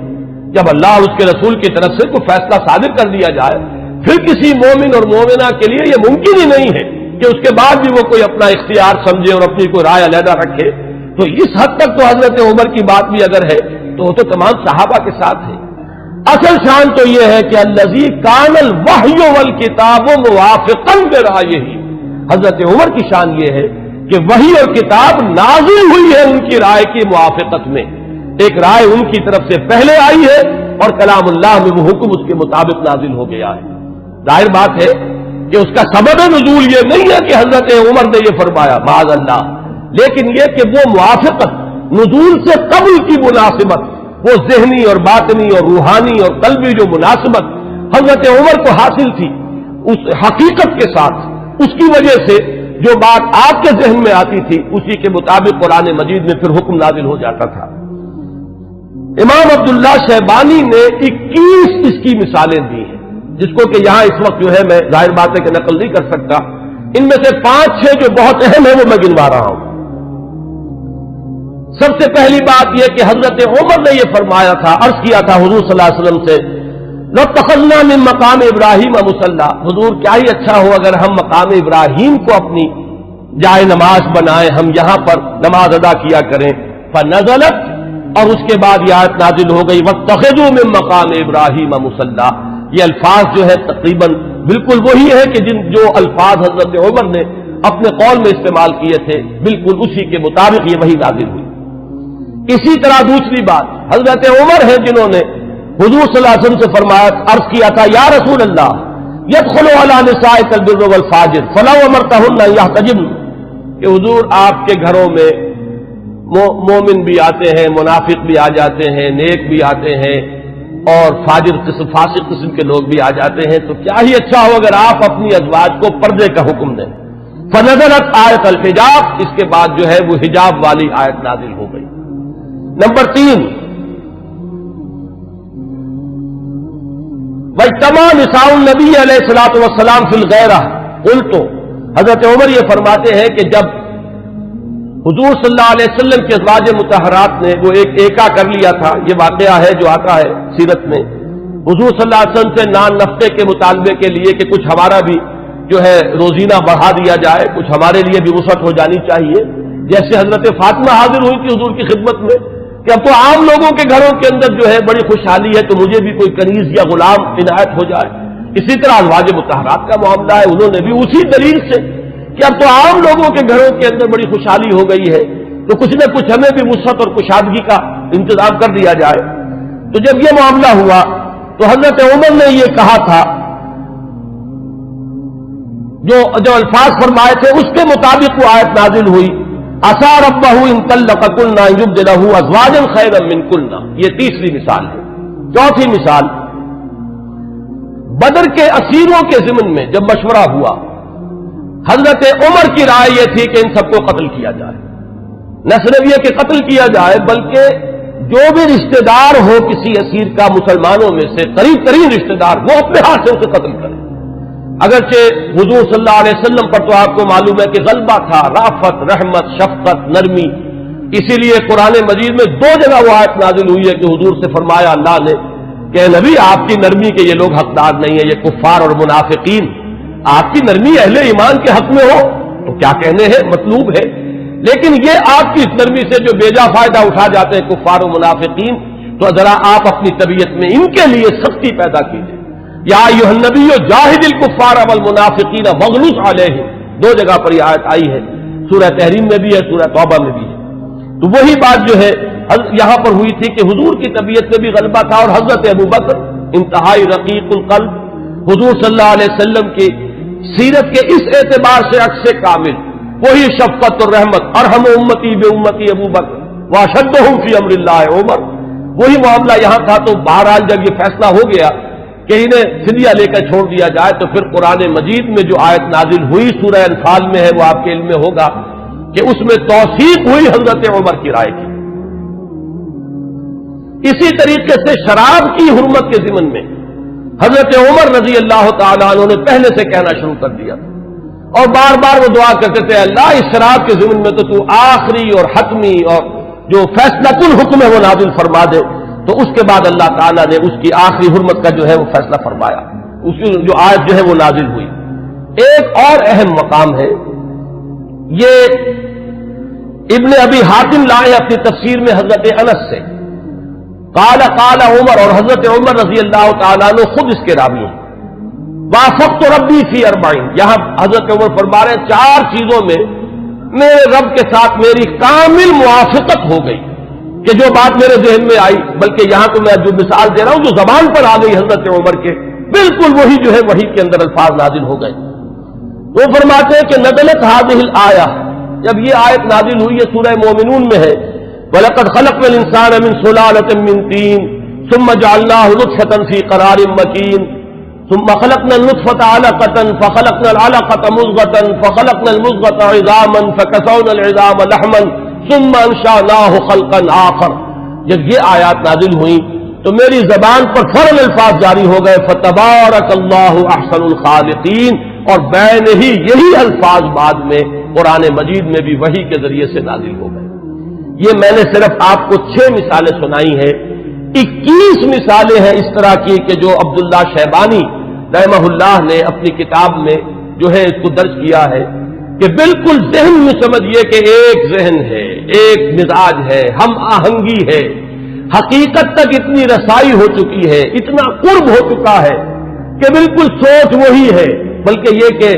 جب اللہ اور اس کے رسول کی طرف سے کوئی فیصلہ صادر کر دیا جائے پھر کسی مومن اور مومنہ کے لیے یہ ممکن ہی نہیں ہے کہ اس کے بعد بھی وہ کوئی اپنا اختیار سمجھے اور اپنی کوئی رائے علیحدہ رکھے. تو اس حد تک تو حضرت عمر کی بات بھی اگر ہے تو وہ تو تمام صحابہ کے ساتھ ہے. اصل شان تو یہ ہے کہ الذی کان الوحی والکتاب موافقا برأیہ. حضرت عمر کی شان یہ ہے کہ وحی اور کتاب نازل ہوئی ہے ان کی رائے کی موافقت میں. ایک رائے ان کی طرف سے پہلے آئی ہے اور کلام اللہ میں وہ حکم اس کے مطابق نازل ہو گیا ہے. ظاہر بات ہے کہ اس کا سبب نزول یہ نہیں ہے کہ حضرت عمر نے یہ فرمایا، معاذ اللہ، لیکن یہ کہ وہ موافقت نزول سے قبل کی مناسبت، وہ ذہنی اور باطنی اور روحانی اور قلبی جو مناسبت حضرت عمر کو حاصل تھی اس حقیقت کے ساتھ، اس کی وجہ سے جو بات آپ کے ذہن میں آتی تھی اسی کے مطابق قرآن مجید میں پھر حکم نازل ہو جاتا تھا. امام عبداللہ شیبانی نے 21 اس کی مثالیں دی ہیں، جس کو کہ یہاں اس وقت جو ہے میں ظاہر بات ہے کہ نقل نہیں کر سکتا. ان میں سے 5-6 جو بہت اہم ہیں وہ میں گنوا رہا ہوں. سب سے پہلی بات یہ کہ حضرت عمر نے یہ فرمایا تھا، عرض کیا تھا حضور صلی اللہ علیہ وسلم سے لَاتَّخَذْنَا مِن مقام ابراہیم مصلی. حضور کیا ہی اچھا ہو اگر ہم مقام ابراہیم کو اپنی جائے نماز بنائیں، ہم یہاں پر نماز ادا کیا کریں. فنزلت، اور اس کے بعد یہ آیت نازل ہو گئی وَاتَّخِذُوا مِن مقام ابراہیم مصلی. یہ الفاظ جو ہے تقریباً بالکل وہی ہے کہ جو الفاظ حضرت عمر نے اپنے قول میں استعمال کیے تھے بالکل اسی کے مطابق یہ وہی نازل ہوئی. اسی طرح دوسری بات حضرت عمر ہیں جنہوں نے حضور صلی اللہ علیہ وسلم سے فرمایا، عرض کیا تھا یا رسول اللہ يدخل على نسائك البر والفاجر فلو امرتهن ان يحتجبن، کہ حضور آپ کے گھروں میں مومن بھی آتے ہیں، منافق بھی آ جاتے ہیں، نیک بھی آتے ہیں اور فاسق قسم کے لوگ بھی آ جاتے ہیں، تو کیا ہی اچھا ہو اگر آپ اپنی ازواج کو پردے کا حکم دیں. فنزلت آیت الحجاب، اس کے بعد جو ہے وہ حجاب والی آیت نازل ہو گئی. نمبر 3 واجتماع نساء النبی علیہ الصلوۃ والسلام فی الغیرہ. قلت، حضرت عمر یہ فرماتے ہیں کہ جب حضور صلی اللہ علیہ وسلم کے ازواج مطہرات نے وہ ایک ایکا کر لیا تھا، یہ واقعہ ہے جو آتا ہے سیرت میں، حضور صلی اللہ علیہ وسلم سے نان نفقے کے مطالبے کے لیے کہ کچھ ہمارا بھی جو ہے روزینہ بڑھا دیا جائے، کچھ ہمارے لیے بھی وسعت ہو جانی چاہیے. جیسے حضرت فاطمہ حاضر ہوئی تھی حضور کی خدمت میں کہ اب تو عام لوگوں کے گھروں کے اندر جو ہے بڑی خوشحالی ہے تو مجھے بھی کوئی کنیز یا غلام عنایت ہو جائے. اسی طرح ازواج مطہرات کا معاملہ ہے، انہوں نے بھی اسی دلیل سے کہ اب تو عام لوگوں کے گھروں کے اندر بڑی خوشحالی ہو گئی ہے تو کچھ نہ کچھ ہمیں بھی وسعت اور کشادگی کا انتظام کر دیا جائے. تو جب یہ معاملہ ہوا تو حضرت عمر نے یہ کہا تھا، جو الفاظ فرمائے تھے اس کے مطابق وہ آیت نازل ہوئی عسى ربه ان طلقكن ان يبدله ازواجا خيرا منكن. یہ تیسری مثال ہے. چوتھی مثال، بدر کے اسیروں کے ضمن میں جب مشورہ ہوا حضرت عمر کی رائے یہ تھی کہ ان سب کو قتل کیا جائے. نہ صرف یہ کہ قتل کیا جائے بلکہ جو بھی رشتہ دار ہو کسی اسیر کا مسلمانوں میں سے قریب ترین رشتہ دار وہ اپنے ہاتھ سے اسے قتل کرے. اگرچہ حضور صلی اللہ علیہ وسلم پر تو آپ کو معلوم ہے کہ غلبہ تھا، رافت، رحمت، شفقت، نرمی، اسی لیے قرآن مجید میں 2 جگہ وہ آیت نازل ہوئی ہے کہ حضور سے فرمایا اللہ نے کہ نبی آپ کی نرمی کے یہ لوگ حقدار نہیں ہیں، یہ کفار اور منافقین، آپ کی نرمی اہل ایمان کے حق میں ہو تو کیا کہنے ہیں، مطلوب ہے، لیکن یہ آپ کی اس نرمی سے جو بیجا فائدہ اٹھا جاتے ہیں کفار و منافقین، تو ذرا آپ اپنی طبیعت میں ان کے لیے سختی پیدا کیجیے۔ یا ایھا النبی جاہد الکفار والمنافقین واغلظ علیہم، 2 جگہ پر یہ آیت آئی ہے، سورہ تحریم میں بھی ہے، سورہ توبہ میں بھی ہے۔ تو وہی بات جو ہے یہاں پر ہوئی تھی کہ حضور کی طبیعت میں بھی غلبہ تھا، اور حضرت ابوبکر انتہائی رقیق القلب، حضور صلی اللہ علیہ وسلم کی سیرت کے اس اعتبار سے عکس کامل، وہی شفقت اور رحمت، ارحم امتی بے امتی ابوبکر واشدہم فی امر اللہ عمر، وہی معاملہ یہاں تھا۔ تو بہرحال جب یہ فیصلہ ہو گیا کہ انہیں فدیہ لے کر چھوڑ دیا جائے، تو پھر قرآن مجید میں جو آیت نازل ہوئی سورہ انفال میں ہے، وہ آپ کے علم میں ہوگا کہ اس میں توثیق ہوئی حضرت عمر کی رائے کی۔ اسی طریقے سے شراب کی حرمت کے ضمن میں حضرت عمر رضی اللہ تعالیٰ عنہ نے پہلے سے کہنا شروع کر دیا تھا، اور بار بار وہ دعا کرتے تھے اللہ اس شراب کے ضمن میں تو آخری اور حتمی اور جو فیصلہ کن حکم ہے وہ نازل فرما دے۔ تو اس کے بعد اللہ تعالیٰ نے اس کی آخری حرمت کا جو ہے وہ فیصلہ فرمایا، اس کی جو آیت جو ہے وہ نازل ہوئی۔ ایک اور اہم مقام ہے، یہ ابن ابی حاتم لائے اپنی تفسیر میں حضرت انس سے، قال عمر، اور حضرت عمر رضی اللہ تعالیٰ عنہ خود اس کے راوی ہیں، وافقت ربی فی 40، یہاں حضرت عمر فرما رہے ہیں 4 چیزوں میں میرے رب کے ساتھ میری کامل موافقت ہو گئی کہ جو بات میرے ذہن میں آئی، بلکہ یہاں تو میں جو مثال دے رہا ہوں جو زبان پر آ گئی حضرت عمر کے، بالکل وہی جو ہے وحی کے اندر الفاظ نازل ہو گئے۔ وہ فرماتے ہیں کہ نزلت هذه الآیہ، جب یہ آیت نازل ہوئی ہے سورہ مومنون میں ہے، وَلَقَدْ خَلَقْنَا الْإِنسَانَ مِنْ سُلَالَةٍ مِنْ طِينٍ ثُمَّ جَعَلْنَاهُ نُطْفَةً فِي قَرَارٍ مَكِينٍ ثُمَّ خَلَقْنَا النُّطْفَةَ عَلَقَةً فَخَلَقْنَا الْعَلَقَةَ مُضْغَةً فَخَلَقْنَا الْمُضْغَةَ عِظَامًا فَكَسَوْنَا الْعِظَامَ لَحْمًا ثُمَّ أَنشَأْنَاهُ خَلْقًا آخَرَ۔ جب یہ آیات نازل ہوئیں تو میری زبان پر فوراً الفاظ جاری ہو گئے، فَتَبَارَكَ اللَّهُ أَحْسَنُ الْخَالِقِينَ، اور بین ہی یہی الفاظ بعد میں قرآن مجید میں بھی وحی کے ذریعے سے نازل ہو گئے۔ یہ میں نے صرف آپ کو 6 مثالیں سنائی ہیں، 21 مثالیں ہیں اس طرح کی کہ جو عبداللہ شیبانی رحمہ اللہ نے اپنی کتاب میں جو ہے اس کو درج کیا ہے کہ بالکل ذہن میں سمجھیے کہ ایک ذہن ہے، ایک مزاج ہے، ہم آہنگی ہے، حقیقت تک اتنی رسائی ہو چکی ہے، اتنا قرب ہو چکا ہے کہ بالکل سوچ وہی ہے، بلکہ یہ کہ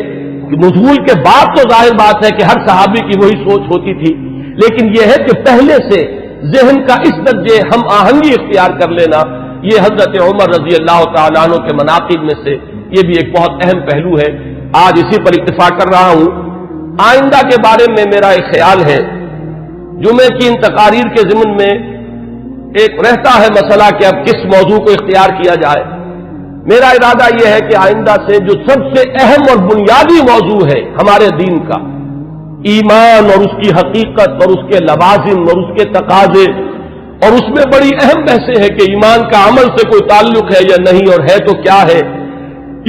نزول کے بعد تو ظاہر بات ہے کہ ہر صحابی کی وہی سوچ ہوتی تھی، لیکن یہ ہے کہ پہلے سے ذہن کا اس درجے ہم آہنگی اختیار کر لینا، یہ حضرت عمر رضی اللہ تعالیٰ عنہ کے مناقب میں سے یہ بھی ایک بہت اہم پہلو ہے۔ آج اسی پر اکتفا کر رہا ہوں۔ آئندہ کے بارے میں میرا ایک خیال ہے، جمعے کی ان تقاریر کے ضمن میں ایک رہتا ہے مسئلہ کہ اب کس موضوع کو اختیار کیا جائے۔ میرا ارادہ یہ ہے کہ آئندہ سے جو سب سے اہم اور بنیادی موضوع ہے ہمارے دین کا، ایمان اور اس کی حقیقت اور اس کے لوازم اور اس کے تقاضے، اور اس میں بڑی اہم بحثیں ہیں کہ ایمان کا عمل سے کوئی تعلق ہے یا نہیں، اور ہے تو کیا ہے،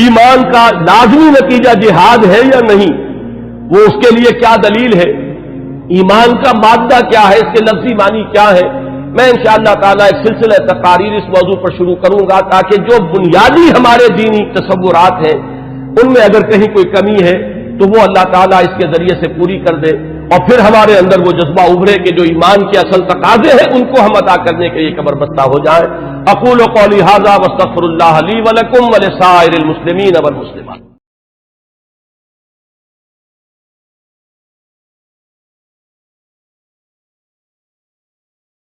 ایمان کا لازمی نتیجہ جہاد ہے یا نہیں، وہ اس کے لیے کیا دلیل ہے، ایمان کا مادہ کیا ہے، اس کے لفظی معنی کیا ہے۔ میں انشاءاللہ تعالیٰ ایک سلسلہ تقاریر اس موضوع پر شروع کروں گا تاکہ جو بنیادی ہمارے دینی تصورات ہیں ان میں اگر کہیں کوئی کمی ہے تو وہ اللہ تعالیٰ اس کے ذریعے سے پوری کر دے، اور پھر ہمارے اندر وہ جذبہ ابھرے کہ جو ایمان کے اصل تقاضے ہیں ان کو ہم ادا کرنے کے لیے کمر بستہ ہو جائیں۔ اقول قولی ھذا واستغفر اللہ لی ولکم ولسائر المسلمین والمسلمات۔